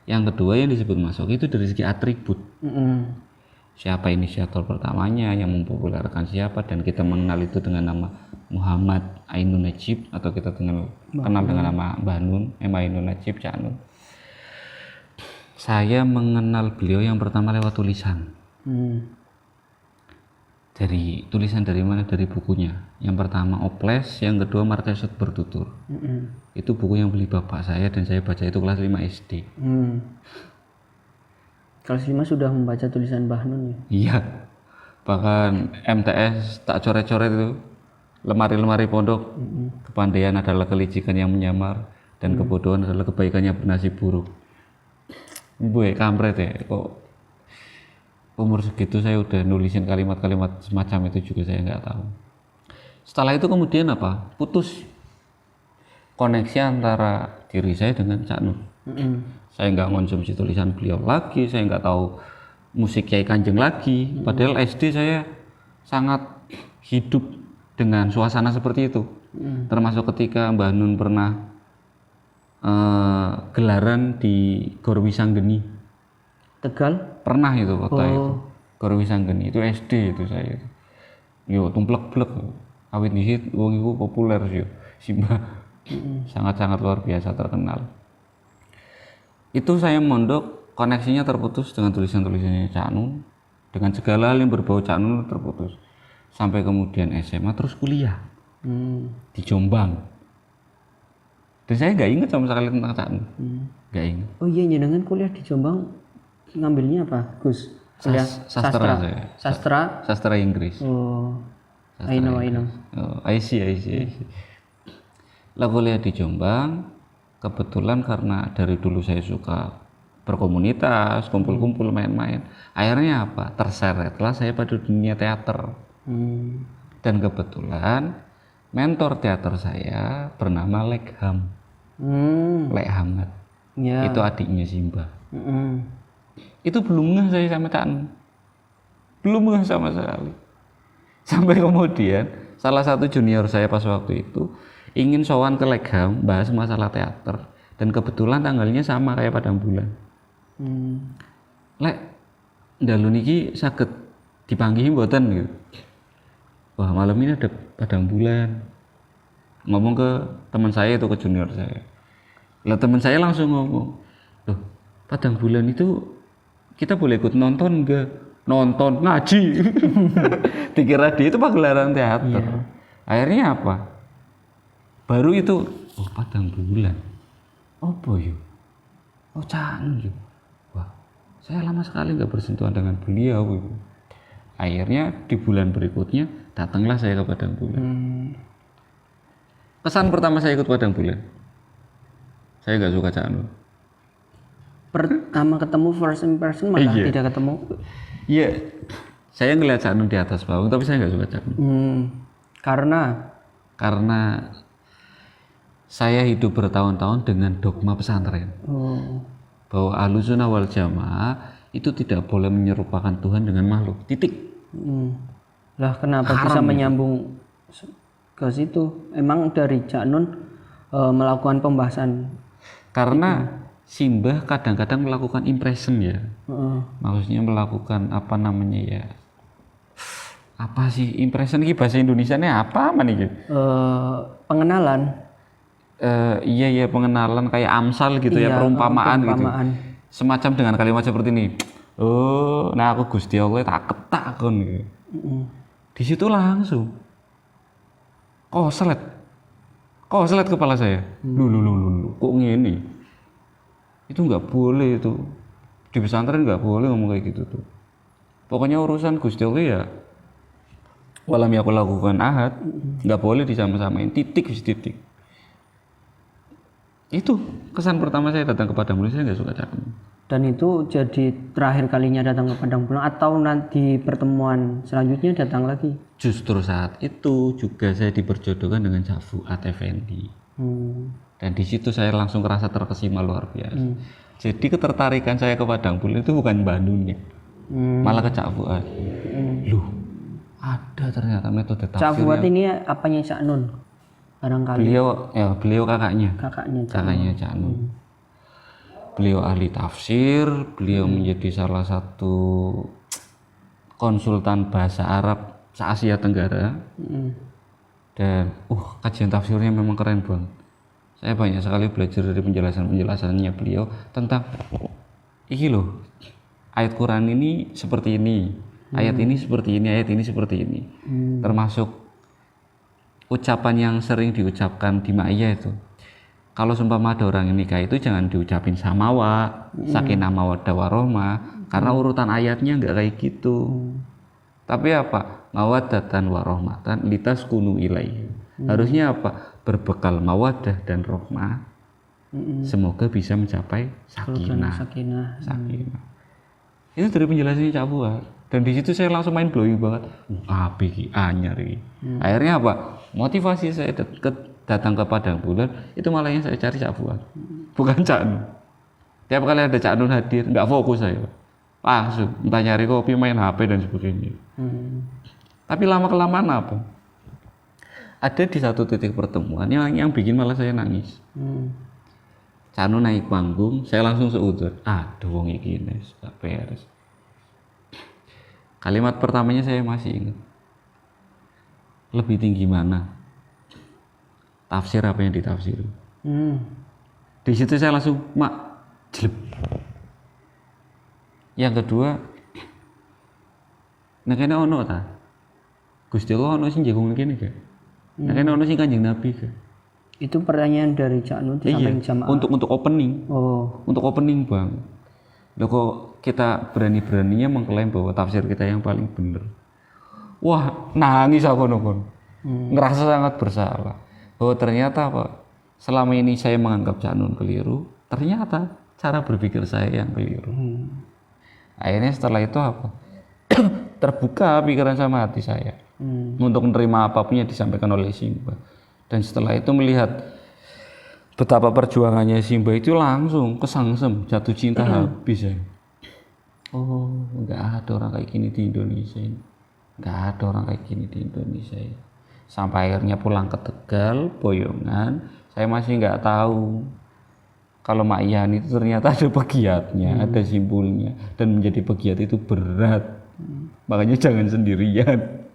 Yang kedua yang disebut masuk itu dari segi atribut. Siapa inisiator pertamanya, yang mempopulerkan siapa, dan kita mengenal itu dengan nama Muhammad Ainun Najib, atau kita kenal dengan nama Mbah Nun, Ainun Najib, Cak Nun. Saya mengenal beliau yang pertama lewat tulisan. Dari tulisan dari mana? Dari bukunya. Yang pertama Oples, yang kedua Marquesot Bertutur. Itu buku yang beli bapak saya dan saya baca itu kelas 5 SD. Kelas 5 sudah membaca tulisan Mbah Nun ya? Iya. Bahkan MTS tak coret-coret itu. Lemari-lemari pondok. Kepandaian adalah kelicikan yang menyamar. dan kebodohan adalah kebaikannya bernasib buruk. Gue kampret ya, kok umur segitu saya udah nulisin kalimat-kalimat semacam itu juga saya nggak tahu. Setelah itu kemudian apa? Putus koneksi antara diri saya dengan Cak Nun. Saya nggak konsumsi tulisan beliau lagi, saya nggak tahu musik Kiai Kanjeng lagi. Padahal SD saya sangat hidup dengan suasana seperti itu. Termasuk ketika Mbah Nun pernah gelaran di Gor Wisanggeni. Tegal? Pernah itu kota itu. Gor Wisanggeni itu SD itu saya. Yo tumplek-plek. Awit disit wong iku populer sih. Simbah. Sangat-sangat luar biasa terkenal. Itu saya mondok, koneksinya terputus dengan tulisan-tulisannya Cak Nun, dengan segala hal yang berbau Cak Nun terputus. Sampai kemudian SMA terus kuliah di Jombang. Dan saya nggak ingat sama sekali tentang Cak Nun, nggak ingat. Oh iya, jenengan kuliah di Jombang ngambilnya apa, Gus? Kuliah Sastra saya. Sastra Inggris. Oh, Sastra I know. Oh, I see. Lah kuliah di Jombang, kebetulan karena dari dulu saya suka berkomunitas, kumpul-kumpul, main-main. Akhirnya apa? Terseretlah saya pada dunia teater. Dan kebetulan mentor teater saya bernama Lekham. Lekhamngat. Ya. Itu adiknya Simba. Itu belum ngeh saya sama Cak Nun. Belum ngeh sama sekali. Sampai kemudian salah satu junior saya pas waktu itu ingin sowan ke Lekham bahas masalah teater, dan kebetulan tanggalnya sama kayak Padang Bulan. Lek ndalu niki saged dipanggihi mboten gitu. Wah, malam ini ada Padang Bulan. Ngomong ke teman saya itu, ke junior saya. Lah teman saya langsung ngomong, "Loh, Padang Bulan itu kita boleh ikut nonton enggak?" Nonton, ngaji. Dikira dia itu pagelaran teater. Iya. Akhirnya apa? Baru itu, oh Padang Bulan. Apa yuk? Oh Cak Nun yuk. Wah, saya lama sekali nggak bersentuhan dengan beliau. Akhirnya di bulan berikutnya datanglah saya ke Padang Bulan. Kesan pertama saya ikut Padang Bulan, saya nggak suka Cak Nun. Pertama ketemu first impression malah tidak ketemu. Iya, saya ngeliat Cak Nun di atas panggung, tapi saya nggak suka Cak Nun. Karena saya hidup bertahun-tahun dengan dogma pesantren, bahwa Ahlussunnah wal Jamaah itu tidak boleh menyerupakan Tuhan dengan makhluk. Titik. Lah kenapa haram bisa menyambung ke situ? Emang dari Cak Nun melakukan pembahasan? Karena Simbah kadang-kadang melakukan impression ya. Maksudnya melakukan apa namanya ya? Apa sih impression ini bahasa Indonesianya apa mana gitu? Pengenalan. Iya pengenalan kayak amsal gitu ya, perumpamaan gitu. Semacam dengan kalimat seperti ini. Oh, nah aku Gusti Allah tak ketak kon gitu. Di situ langsung koslet kepala saya. Lu kok ngene? Itu nggak boleh itu, di pesantren nggak boleh ngomong kayak gitu tuh. Pokoknya urusan Gusti Allah ya walam yakul lakukan ahad, nggak boleh disama-samain, titik. Itu kesan pertama saya datang ke Padang Bulan, saya nggak suka Cak Nun. Dan itu jadi terakhir kalinya datang ke Padang Bulan, atau nanti pertemuan selanjutnya datang lagi? Justru saat itu juga saya diperjodohkan dengan Cak Fuad Effendi. Dan di situ saya langsung merasa terkesima luar biasa. Jadi ketertarikan saya ke Padang Bulan itu bukan Mbah Nun ya, malah ke Cak Fuad. Loh, ada ternyata metode tafsir. Cak Fuad ini apanya Cak Nun? Barangkali. Beliau kakaknya Cak Nun. Beliau ahli tafsir, beliau menjadi salah satu konsultan bahasa Arab se-Asia Tenggara. Dan kajian tafsirnya memang keren banget. Saya banyak sekali belajar dari penjelasannya beliau tentang iki loh, ayat Quran ini seperti ini, ayat ini seperti ini, ayat ini seperti ini. Termasuk ucapan yang sering diucapkan di Ma'iyah itu. Kalau seumpama ada orang yang nikah itu jangan diucapin samawa, sakinah mawaddah warahmah, karena urutan ayatnya enggak kayak gitu. Tapi apa? Mawaddatan warahmatan litaskunu ilaihi. Harusnya apa? Berbekal mawaddah dan rahmah, Semoga bisa mencapai Slogan sakinah. sakinah. Itu dari penjelasannya Cak Fuad. Dan di situ saya langsung main blowing banget. Apa iki anyar iki. Akhirnya apa? Motivasi saya datang ke Padang Bulan itu malah yang saya cari Cak Fuad. Bukan Cak Nun. Tiap kali ada Cak Nun hadir, nggak fokus saya. Langsung entah nyari kopi, main HP dan sebagainya. Tapi lama-kelamaan apa? Ada di satu titik pertemuan yang bikin malah saya nangis. Cak Nun naik panggung, saya langsung seudut. Aduh wong iki gak beres. Kalimat pertamanya saya masih ingat. Lebih tinggi mana? Tafsir apa yang ditafsir? Di situ saya langsung jelek. Yang kedua, nek kene ono ta? Gusti Allah ono sing jagung kene gak? Nek kene ono sing Kanjeng Nabi gak? Itu pertanyaan dari Cak Nun disampaikan jamaah. Untuk opening. Oh, Untuk opening, Bang. Loh kok kita berani-beraninya mengklaim bahwa tafsir kita yang paling benar. Wah, nangis aku nonton. Ngerasa sangat bersalah. Bahwa ternyata apa? Selama ini saya menganggap Cak Nun keliru, ternyata cara berpikir saya yang keliru. Akhirnya setelah itu apa? Terbuka pikiran sama hati saya untuk menerima apapun yang disampaikan oleh Simba. Dan setelah itu melihat betapa perjuangannya Simba itu langsung kesangsem, jatuh cinta habis ya. Oh, nggak ada orang kayak gini di Indonesia ini. Nggak ada orang kayak gini di Indonesia ya. Sampai akhirnya pulang ke Tegal, Boyongan, saya masih nggak tahu kalau Mak Ihan itu ternyata ada pegiatnya, ada simpulnya, dan menjadi pegiat itu berat. Makanya jangan sendirian.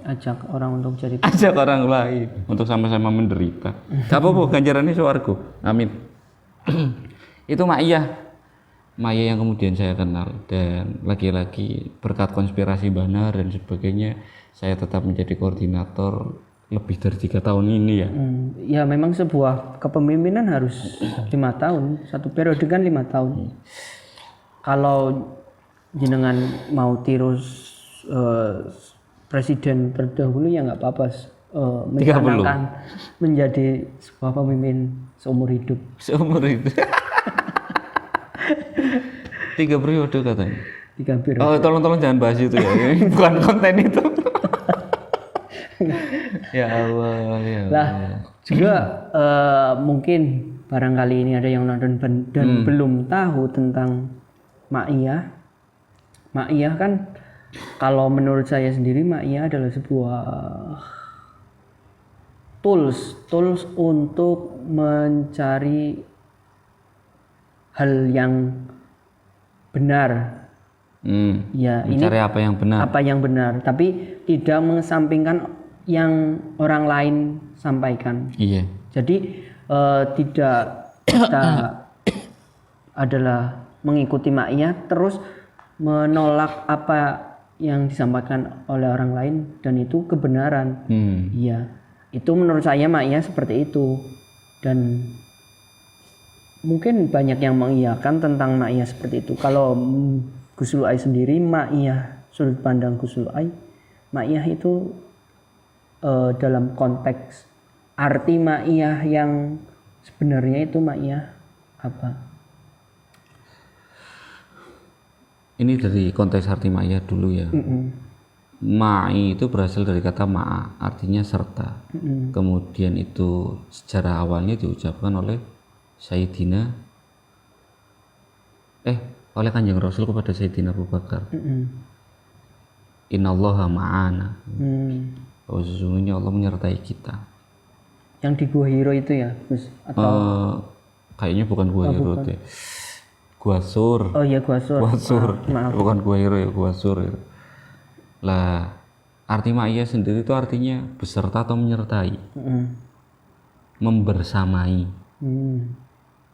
ajak orang untuk jadi Ajak orang lain untuk sama-sama menderita. Gak apa-apa, ganjarannya swarga. Amin. Itu Mak Iya yang kemudian saya kenal, dan lagi-lagi berkat konspirasi Banar dan sebagainya, saya tetap menjadi koordinator lebih dari 3 tahun ini ya. Ya memang sebuah kepemimpinan harus 5 tahun, satu periode kan 5 tahun. Kalau jenengan mau tirus presiden terdahulu ya nggak apa-apa, mencanangkan menjadi sebuah pemimpin seumur hidup. Seumur itu. 3 periode katanya. 3 periode. Oh, tolong jangan bahas itu ya. Ini bukan konten itu. Ya Allah, ya Allah. Lah juga mungkin barangkali ini ada yang nonton dan belum tahu tentang Mak Iya. Mak Iya kan kalau menurut saya sendiri Mak Iya adalah sebuah tools untuk mencari hal yang benar. Ya, mencari apa yang benar. Apa yang benar, tapi tidak mengesampingkan yang orang lain sampaikan. Iya. Jadi tidak kita adalah mengikuti Mak Iya terus menolak apa yang disampaikan oleh orang lain dan itu kebenaran. Iya. Itu menurut saya Mak Iya seperti itu. Dan mungkin banyak yang mengiyakan tentang Mak Iya seperti itu. Kalau Gus Luai sendiri, Mak Iya, sudut pandang Gus Luai, Mak Iya itu dalam konteks arti Mak Iya yang sebenarnya itu Mak Iya apa? Ini dari konteks arti Mak Iya dulu ya. Ma'i itu berasal dari kata ma'a, artinya serta. Kemudian itu sejarah awalnya diucapkan oleh Sayyidina oleh Kanjeng Rasul kepada Sayyidina Abu Bakar. Innallaha ma'ana. Bahwa sesungguhnya Allah menyertai kita. Yang di Gua Hiro itu ya, Gus? Atau kayaknya bukan Gua Hiro deh. Gua Sur. Oh iya, Gua Sur. Maaf. Bukan Gua Hiro ya, Gua Sur ya. Lah, arti Mak Iya sendiri itu artinya beserta atau menyertai. Membersamai.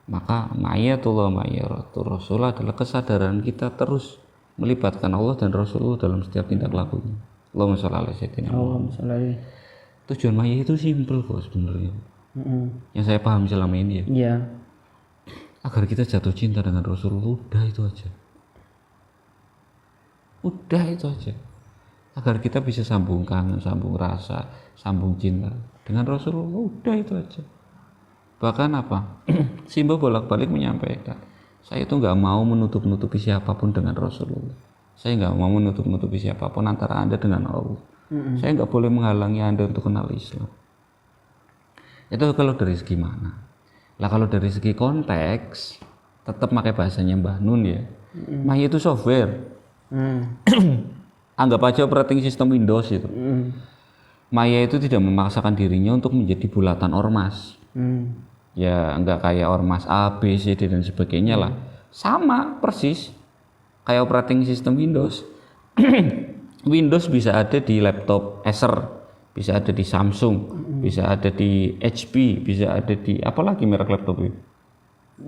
Maka ma'iyatullah ma'iyaratul Rasul adalah kesadaran kita terus melibatkan Allah dan Rasulullah dalam setiap tindak lakunya. Allahumma sholli ala sayyidina Muhammad. Tujuan ma'iyah itu simpel kok sebenarnya. Yang saya paham selama ini ya. Iya. Agar kita jatuh cinta dengan Rasulullah, udah itu aja. Udah itu aja. Agar kita bisa sambung kangen, sambung rasa, sambung cinta dengan Rasulullah, udah itu aja. Bahkan apa? Simba bolak-balik menyampaikan, saya itu nggak mau menutup-nutupi siapapun dengan Rasulullah. Saya nggak mau menutup-nutupi siapapun antara Anda dengan Allah. Saya nggak boleh menghalangi Anda untuk kenal Islam. Itu kalau dari segi mana? Lah kalau dari segi konteks, tetap pakai bahasanya Mbah Nun ya. Maya itu software. Anggap aja operating system Windows itu. Maya itu tidak memaksakan dirinya untuk menjadi bulatan ormas. Ya enggak kayak ormas A, B, C, D dan sebagainya lah. Sama persis kayak operating system Windows. Windows bisa ada di laptop Acer, bisa ada di Samsung, bisa ada di HP, bisa ada di apalagi merek laptop itu.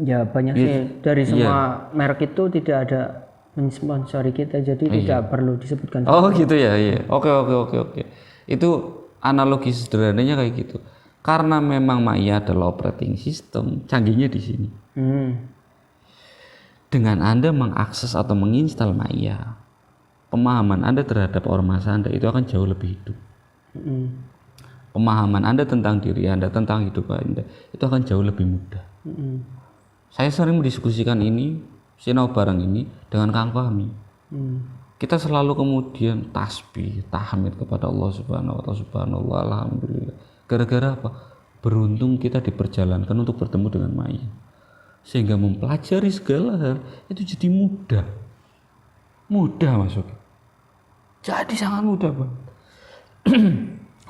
Ya banyak sih, dari semua merek itu tidak ada mensponsori kita, jadi tidak perlu disebutkan. Oh gitu ya, iya. Oke. Itu analogi sederhananya kayak gitu. Karena memang Maya adalah operating system, canggihnya di sini. Dengan Anda mengakses atau menginstal Maya, pemahaman Anda terhadap ormas Anda itu akan jauh lebih hidup. Pemahaman Anda tentang diri Anda, tentang hidup Anda, itu akan jauh lebih mudah. Saya sering mendiskusikan ini, sinau bareng ini dengan Kang Fahmi. Kita selalu kemudian tasbih, tahmid kepada Allah Subhanahu wa taala, subhanallah, alhamdulillah. Gara-gara apa? Beruntung kita diperjalankan untuk bertemu dengan Maya. Sehingga mempelajari segala hal itu jadi mudah. Mudah masuk. Jadi sangat mudah, Bang.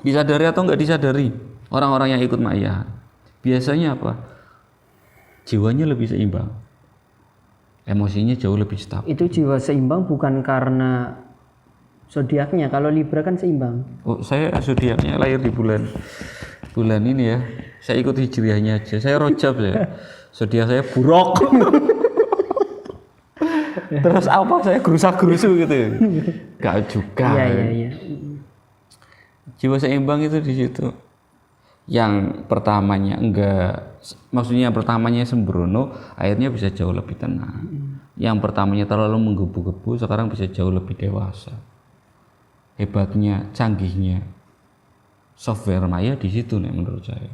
Disadari atau enggak disadari orang-orang yang ikut Maya, biasanya apa? Jiwanya lebih seimbang. Emosinya jauh lebih stabil. Itu jiwa seimbang bukan karena zodiaknya. Kalau Libra kan seimbang. Oh, saya zodiaknya lahir di bulan ini ya. Saya ikut hijriahnya aja. Saya Rajab ya. Zodiak saya buruk. Terus apa? Saya gerusa-gerusu gitu. Gak juga. Iya. Jiwa seimbang itu di situ. Yang pertamanya maksudnya yang pertamanya sembrono, akhirnya bisa jauh lebih tenang. Yang pertamanya terlalu menggebu-gebu, sekarang bisa jauh lebih dewasa. Hebatnya, canggihnya software Maya di situ nih menurut saya.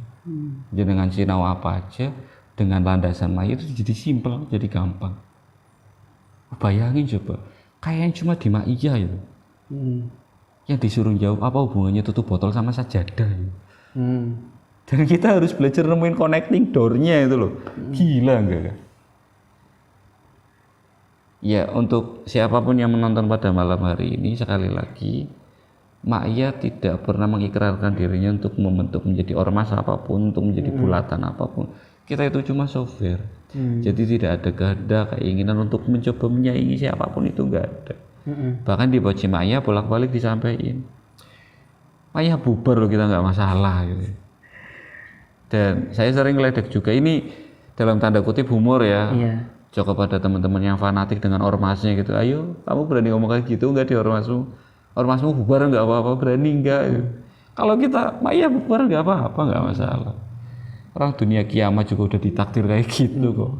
Jadi dengan sinau apa aja, dengan landasan Maya itu jadi simpel, jadi gampang. Bayangin coba, kayak yang cuma di Maya itu. Yang disuruh jawab apa hubungannya tutup botol sama sajadah itu. Dan kita harus belajar nemuin connecting door-nya itu loh. Gila enggak? Ya, untuk siapapun yang menonton pada malam hari ini, sekali lagi Maya tidak pernah mengikrarkan dirinya untuk membentuk menjadi ormas apapun, untuk menjadi bulatan apapun. Kita itu cuma software. Jadi tidak ada kehendak, keinginan untuk mencoba menyaingi siapapun, itu enggak ada. Bahkan di Poci Maya bolak-balik disampaikan, Maya bubar loh, kita nggak masalah gitu. Dan saya sering ngeledek juga, ini dalam tanda kutip humor ya. Coba pada teman-teman yang fanatik dengan ormasnya gitu, ayo kamu berani ngomong kayak gitu nggak di ormasmu bubar nggak apa-apa, berani nggak gitu. Kalau kita Maya bubar nggak apa-apa, nggak masalah. Orang dunia kiamat juga udah ditakdir kayak gitu kok,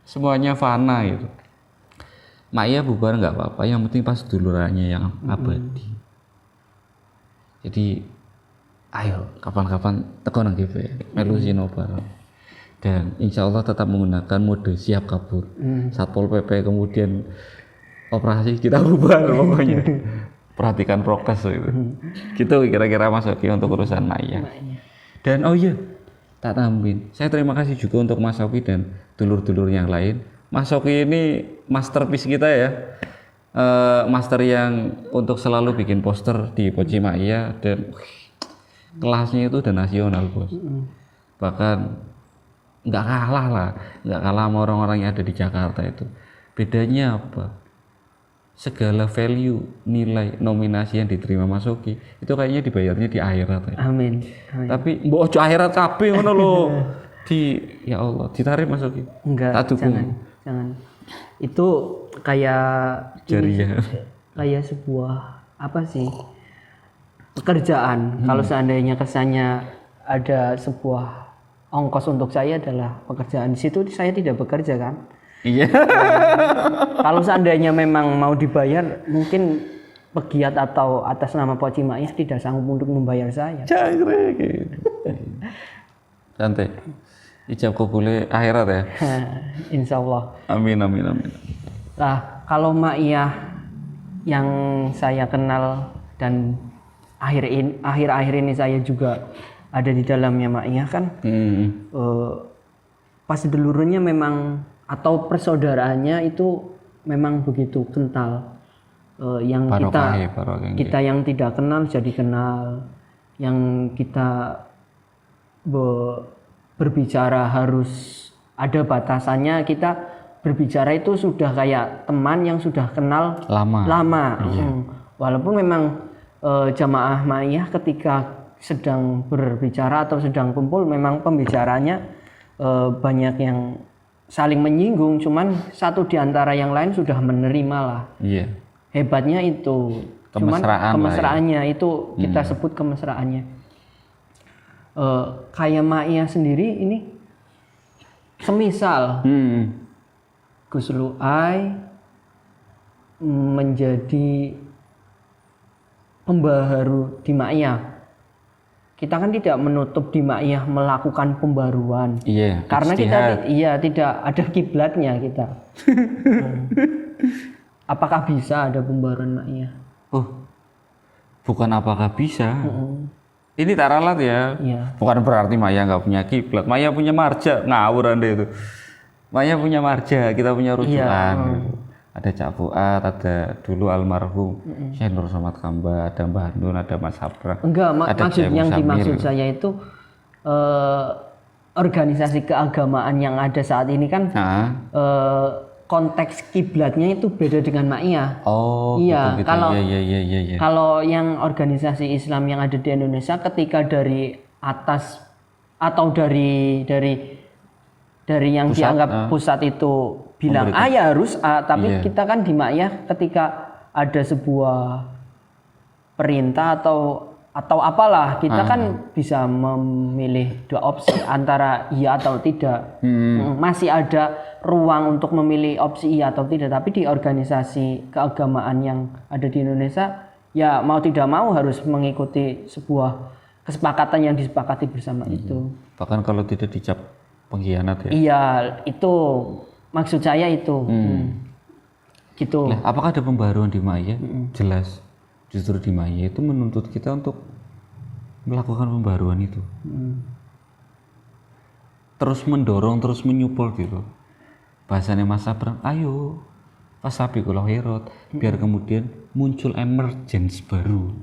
semuanya fana gitu. Maya bubar nggak apa-apa, yang penting pas dulurannya yang abadi. Jadi ayo kapan-kapan teko nang GP melu sinau bareng. Dan insya Allah tetap menggunakan mode siap kabur. Satpol PP kemudian operasi kita bubar pokoknya. Perhatikan prokes gitu. Gitu kira-kira Mas Oki untuk urusan Maya. Dan oh iya, tak tambahin. Saya terima kasih juga untuk Mas Oki dan dulur-dulur yang lain. Mas Oki ini masterpiece kita ya. Master yang untuk selalu bikin poster di Poci Maya, dan kelasnya itu udah nasional bos. Bahkan nggak kalah sama orang-orang yang ada di Jakarta itu. Bedanya apa? Segala value, nilai, nominasi yang diterima Mas Oki itu kayaknya dibayarnya di akhirat ya. Amin. Tapi mbok ojo akhirat kabeh ngono lho. Ya Allah, ditarik Mas Oki. Enggak, jangan. Itu kayak jariah. Kayak sebuah apa sih? Pekerjaan. Kalau seandainya kesannya ada sebuah ongkos untuk saya adalah pekerjaan, di situ saya tidak bekerja kan? Iya. Kalau seandainya memang mau dibayar, mungkin pegiat atau atas nama Poci Maya tidak sanggup untuk membayar saya. Jangkrik. Santai. ijab kabule akhirat ya. Insya Allah. Amin amin amin. Nah, kalau Ma'iyah yang saya kenal dan akhir-akhir ini saya juga ada di dalamnya Ma'iyah kan, pas delurunnya memang atau persaudaraannya itu memang begitu kental. Yang kita yang tidak kenal jadi kenal, yang kita berbicara harus ada batasannya, kita berbicara itu sudah kayak teman yang sudah kenal lama. Walaupun memang jamaah Ma'iyah ketika sedang berbicara atau sedang kumpul memang pembicaranya banyak yang saling menyinggung, cuman satu di antara yang lain sudah menerima lah. Hebatnya itu kemesraannya itu kita sebut kemesraannya. Kayak Ma'iyah sendiri ini semisal Gus Lu'ai menjadi pembaharu di Ma'iyah. Kita kan tidak menutup di Ma'iyah melakukan pembaruan. Karena kita tidak ada kiblatnya kita. Apakah bisa ada pembaruan Ma'iyah? Bukan apakah bisa. Ini tak ralat ya. Bukan berarti Ma'iyah nggak punya kiblat. Ma'iyah punya marja, ngawur Anda itu. Ma'iyah punya marja, kita punya rujukan. Ada Cak Fuad, ada dulu almarhum Syekh Nur Somad Kamba, ada Mbah Nun, ada Mas Sabra. Enggak, maksud yang dimaksud saya itu organisasi keagamaan yang ada saat ini kan konteks kiblatnya itu beda dengan Ma'iyah. Iya, gitu. Kalau yang organisasi Islam yang ada di Indonesia ketika dari atas atau dari yang pusat, dianggap pusat itu bilang ya harus tapi kita kan di Ma'iyah ketika ada sebuah perintah atau apalah kita kan bisa memilih dua opsi antara iya atau tidak. Masih ada ruang untuk memilih opsi iya atau tidak, tapi di organisasi keagamaan yang ada di Indonesia ya mau tidak mau harus mengikuti sebuah kesepakatan yang disepakati bersama itu. Bahkan kalau tidak dicap pengkhianat ya. Iya, itu maksud saya itu. Gitu. Nah, apakah ada pembaruan di Ma'iyah? Jelas. Justru di Ma'iyah itu menuntut kita untuk melakukan pembaruan itu. Terus mendorong, terus menyupport gitu. Bahasanya Mas Sabra, ayo fasabiqul khairat, biar kemudian muncul emergence baru.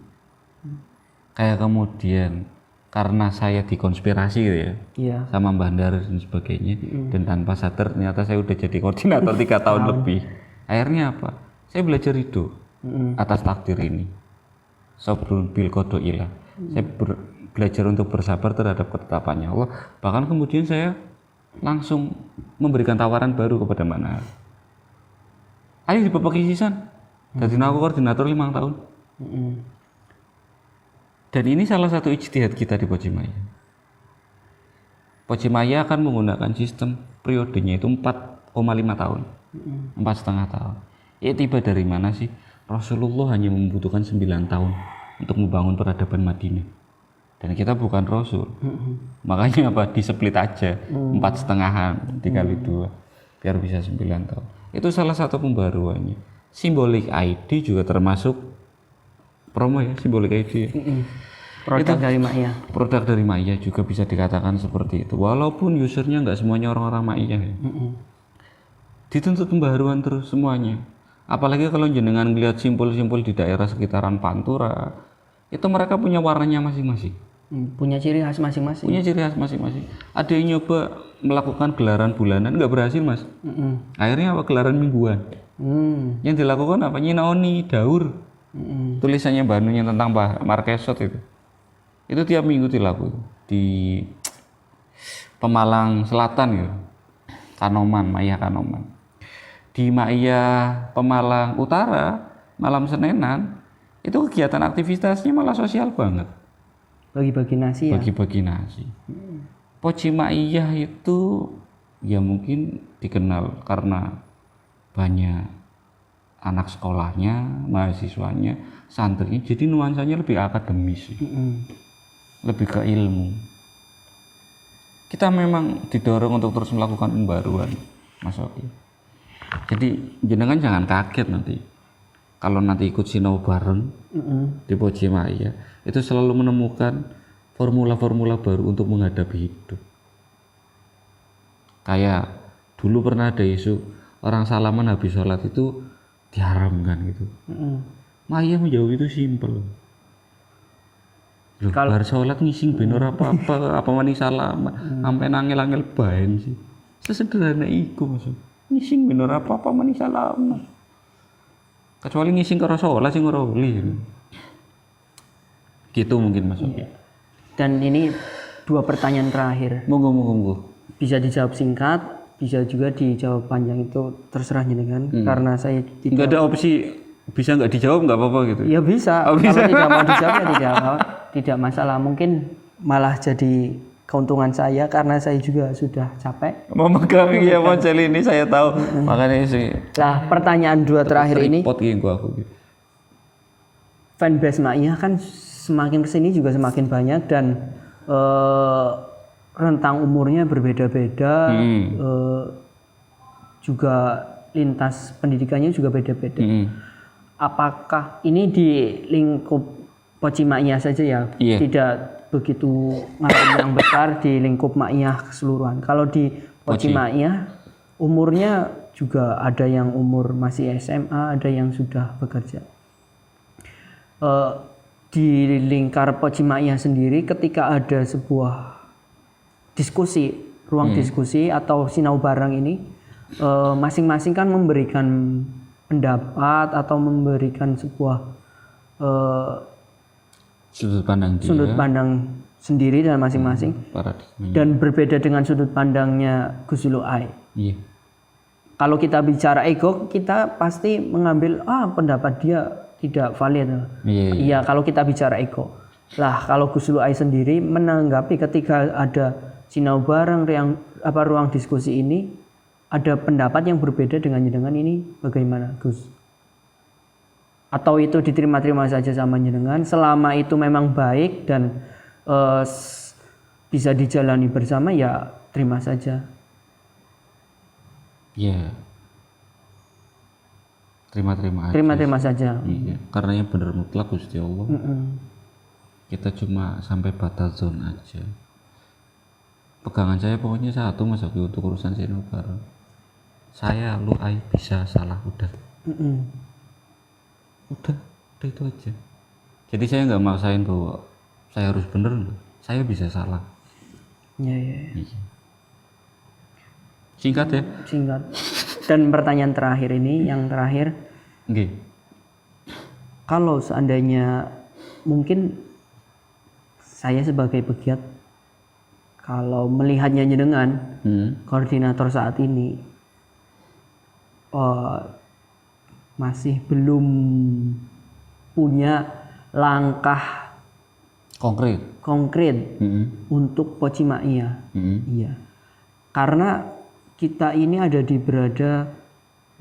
Kayak kemudian karena saya dikonspirasi gitu ya, sama Mbah Ndar dan sebagainya, dan tanpa sadar ternyata saya udah jadi koordinator 3 tahun lebih. Akhirnya apa? Saya belajar ridho atas takdir ini. Sabrun bil qadailah. Saya belajar untuk bersabar terhadap ketetapannya Allah. Bahkan kemudian saya langsung memberikan tawaran baru kepada Mana. Ayo di Bapak Kisisan. Jadi aku koordinator 5 tahun. Dan ini salah satu ijtihad kita di Pojimaya. Pojimaya akan menggunakan sistem periodenya itu 4,5 tahun. 4,5 tahun. Ya tiba dari mana sih? Rasulullah hanya membutuhkan 9 tahun untuk membangun peradaban Madinah. Dan kita bukan Rasul. Makanya apa? Di-split aja. 4,5-an dikali 2. Biar bisa 9 tahun. Itu salah satu pembaruannya. Simbolik ID juga termasuk promo ya, simbolik ID ya. Produk dari Ma'iyah. Produk dari Ma'iyah juga bisa dikatakan seperti itu. Walaupun usernya nggak semuanya orang-orang Ma'iyah ya. Dituntut pembaruan terus semuanya. Apalagi kalau jenengan lihat simpul-simpul di daerah sekitaran Pantura, itu mereka punya warnanya masing-masing. Punya ciri khas masing-masing. Ada yang nyoba melakukan gelaran bulanan, nggak berhasil mas. Akhirnya apa? Gelaran mingguan. Yang dilakukan apa? Nyinaoni daur. Tulisannya Banunya tentang Marquesot itu tiap minggu dilakukan di Pemalang Selatan gitu. Kanoman, Ma'iyah Kanoman. Di Ma'iyah Pemalang Utara, malam Senenan, itu kegiatan aktivitasnya malah sosial banget. Bagi-bagi nasi ya? Bagi-bagi nasi. Poci Ma'iyah itu ya mungkin dikenal karena banyak anak sekolahnya, mahasiswanya, santrinya, jadi nuansanya lebih akademis. Lebih ke ilmu. kita memang didorong untuk terus melakukan pembaruan, Mas Oki. Jadi jenengan jangan kaget nanti kalau nanti ikut sinau bareng di Pojimaya itu selalu menemukan formula-formula baru untuk menghadapi hidup. Kayak dulu pernah ada isu orang salaman habis sholat itu diharamkan gitu. Maya menjawab itu simpel. Loh, bar sholat ngising ben ora apa-apa, apa mani salaman, sampai nangil-angil baen sih. Sesederhana iku maksud. Ngising ben ora apa-apa mani salaman. Kecuali ngising karo sholat sing ora boleh. Gitu mungkin Mas. Dan ini 2 pertanyaan terakhir. Monggo. Bisa dijawab singkat, bisa juga dijawab panjang, itu terserah jenengan karena saya Enggak ada opsi bisa nggak dijawab nggak apa-apa gitu. Ya bisa. Oh, bisa. Kalau tidak mau dijawab ya tidak masalah. Mungkin malah jadi keuntungan saya karena saya juga sudah capek. Memegang ya ponsel ini saya tahu. Makanya sih. Nah, pertanyaan 2 terakhir ini. Pot aku. Fanbase Maiyah kan semakin kesini juga semakin banyak dan rentang umurnya berbeda-beda, juga lintas pendidikannya juga beda-beda. Apakah ini di lingkup Pojimaya saja ya? Iya. Tidak begitu yang besar di lingkup Maiyah keseluruhan. Kalau di Pojimaya umurnya juga ada yang umur masih SMA, ada yang sudah bekerja. Di lingkar Pojimaya sendiri ketika ada sebuah diskusi, ruang diskusi atau sinau bareng ini, masing-masing kan memberikan pendapat atau memberikan sebuah sudut pandang sendiri dan masing-masing, dan berbeda dengan sudut pandangnya Gus Zuluai. Iya. Kalau kita bicara ego, kita pasti mengambil pendapat dia tidak valid. Iya, kalau kita bicara ego. Lah, kalau Gus Zuluai sendiri menanggapi ketika ada sinau bareng ruang diskusi ini, ada pendapat yang berbeda dengan ini, bagaimana Gus? Atau itu diterima-terima saja sama jenengan selama itu memang baik dan bisa dijalani bersama, ya terima saja. Iya. Terima-terima aja. Terima-terima saja. Iya. Karena yang benar mutlak Gusti Allah. Kita cuma sampai batas zona aja. Pegangan saya pokoknya satu Mas Oki untuk urusan sinau bareng. Saya, lu, ai bisa salah udah. Udah itu aja. Jadi saya nggak maksain bahwa saya harus bener loh. Saya bisa salah. Iya. Singkat ya. Singkat. Dan pertanyaan terakhir ini, yang terakhir. Nggih. Kalau seandainya mungkin saya sebagai pegiat, kalau melihatnya jenengan koordinator saat ini masih belum punya langkah konkret untuk Pojimaya. Iya. Karena kita ini ada di berada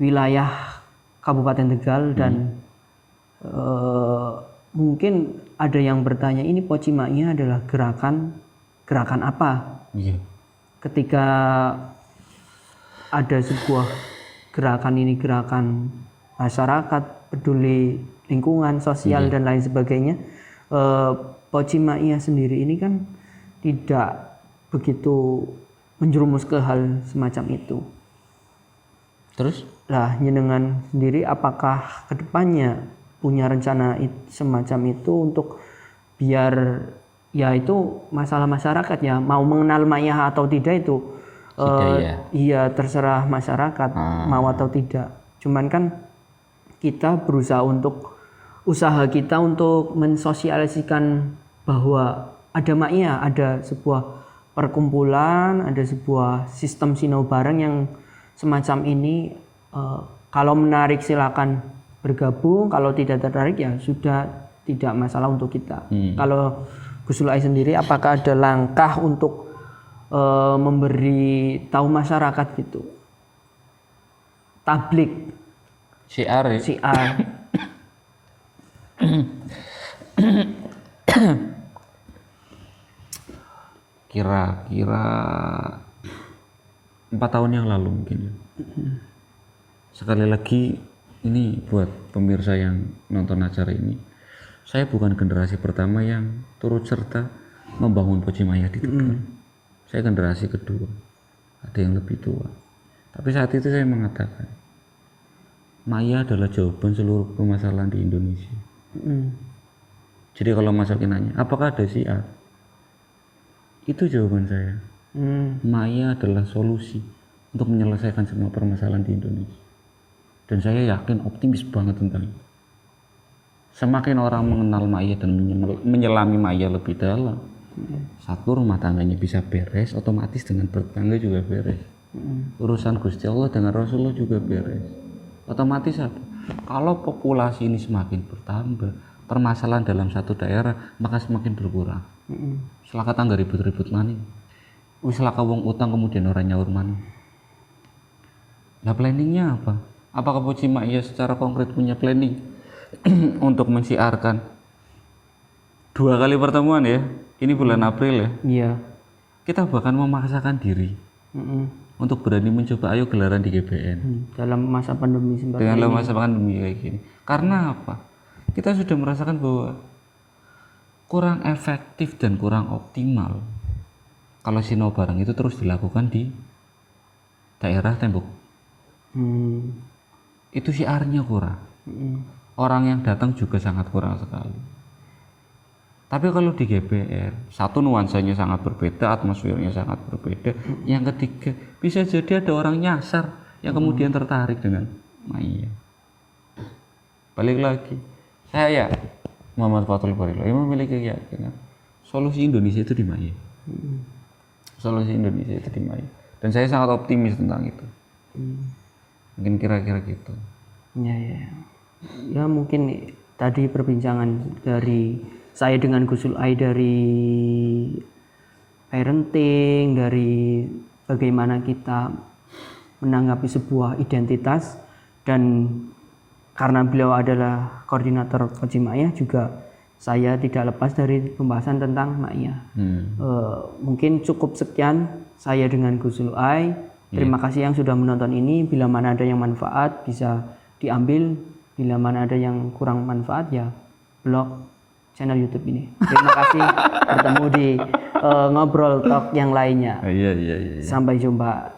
wilayah Kabupaten Tegal dan mungkin ada yang bertanya, ini Pojimaya adalah gerakan apa? Iya. Ketika ada sebuah gerakan masyarakat peduli lingkungan sosial dan lain sebagainya, Pojimaya sendiri ini kan tidak begitu menjerumus ke hal semacam itu. Terus? Lah, jenengan sendiri apakah kedepannya punya rencana semacam itu untuk biar ya itu masalah masyarakat ya, mau mengenal Maiyah atau tidak itu iya terserah masyarakat mau atau tidak. Cuman kan kita berusaha untuk usaha kita untuk mensosialisasikan bahwa ada Maiyah, ada sebuah perkumpulan, ada sebuah sistem sinau bareng yang semacam ini. Kalau menarik silakan bergabung, kalau tidak tertarik ya sudah, tidak masalah untuk kita. Kalau Gus Zuluai sendiri apakah ada langkah untuk memberi tahu masyarakat gitu, tablik Syiar kira-kira 4 tahun yang lalu mungkin ya. Sekali lagi ini buat pemirsa yang nonton acara ini, saya bukan generasi pertama yang turut serta membangun Pocimaya di Tegal. Saya generasi kedua, ada yang lebih tua. Tapi saat itu saya mengatakan Maya adalah jawaban seluruh permasalahan di Indonesia. Jadi kalau Mas Oki nanya, apakah ada syiar? Itu jawaban saya. Maya adalah solusi untuk menyelesaikan semua permasalahan di Indonesia. Dan saya yakin optimis banget tentang itu. Semakin orang mengenal Maya dan menyelami Maya lebih dalam, satu, rumah tangganya bisa beres, otomatis dengan bertangga juga beres. Urusan Gusti Allah dengan Rasulullah juga beres. Otomatis apa? Kalau populasi ini semakin bertambah, permasalahan dalam satu daerah maka semakin berkurang. Selaka tangga ribut-ribut maning. Wis laka wong utang kemudian orang nyaur maning. Nah, planningnya apa? Apakah Pocimaya secara konkret punya planning untuk mensiarkan 2 kali pertemuan ya? Ini bulan April ya? Iya. Kita bahkan memaksakan diri untuk berani mencoba ayo gelaran di GBN. Dalam masa pandemi seperti Dengan ini. masa pandemi kayak gini. Karena apa? Kita sudah merasakan bahwa kurang efektif dan kurang optimal kalau sinau bareng itu terus dilakukan di daerah tembok. Itu syiarnya kurang. Orang yang datang juga sangat kurang sekali. Tapi kalau di GBR, satu, nuansanya sangat berbeda, atmosfernya sangat berbeda. Yang ketiga, bisa jadi ada orang nyasar yang kemudian tertarik dengan Maya. Balik lagi, saya Muhammad Fathul Barilo yang memiliki keyakinan solusi Indonesia itu di Maya. Solusi Indonesia itu di Maya. Dan saya sangat optimis tentang itu. Mungkin kira-kira gitu. Ya mungkin tadi perbincangan dari saya dengan Gusul Ai dari parenting, dari bagaimana kita menanggapi sebuah identitas, dan karena beliau adalah koordinator Pocimaya juga saya tidak lepas dari pembahasan tentang Maya. Mungkin cukup sekian saya dengan Gusul Ai. Terima kasih yang sudah menonton ini. Bila mana ada yang manfaat bisa diambil, bila mana ada yang kurang manfaat ya blok channel YouTube ini. Terima kasih, bertemu di ngobrol talk yang lainnya. Iya. Sampai jumpa.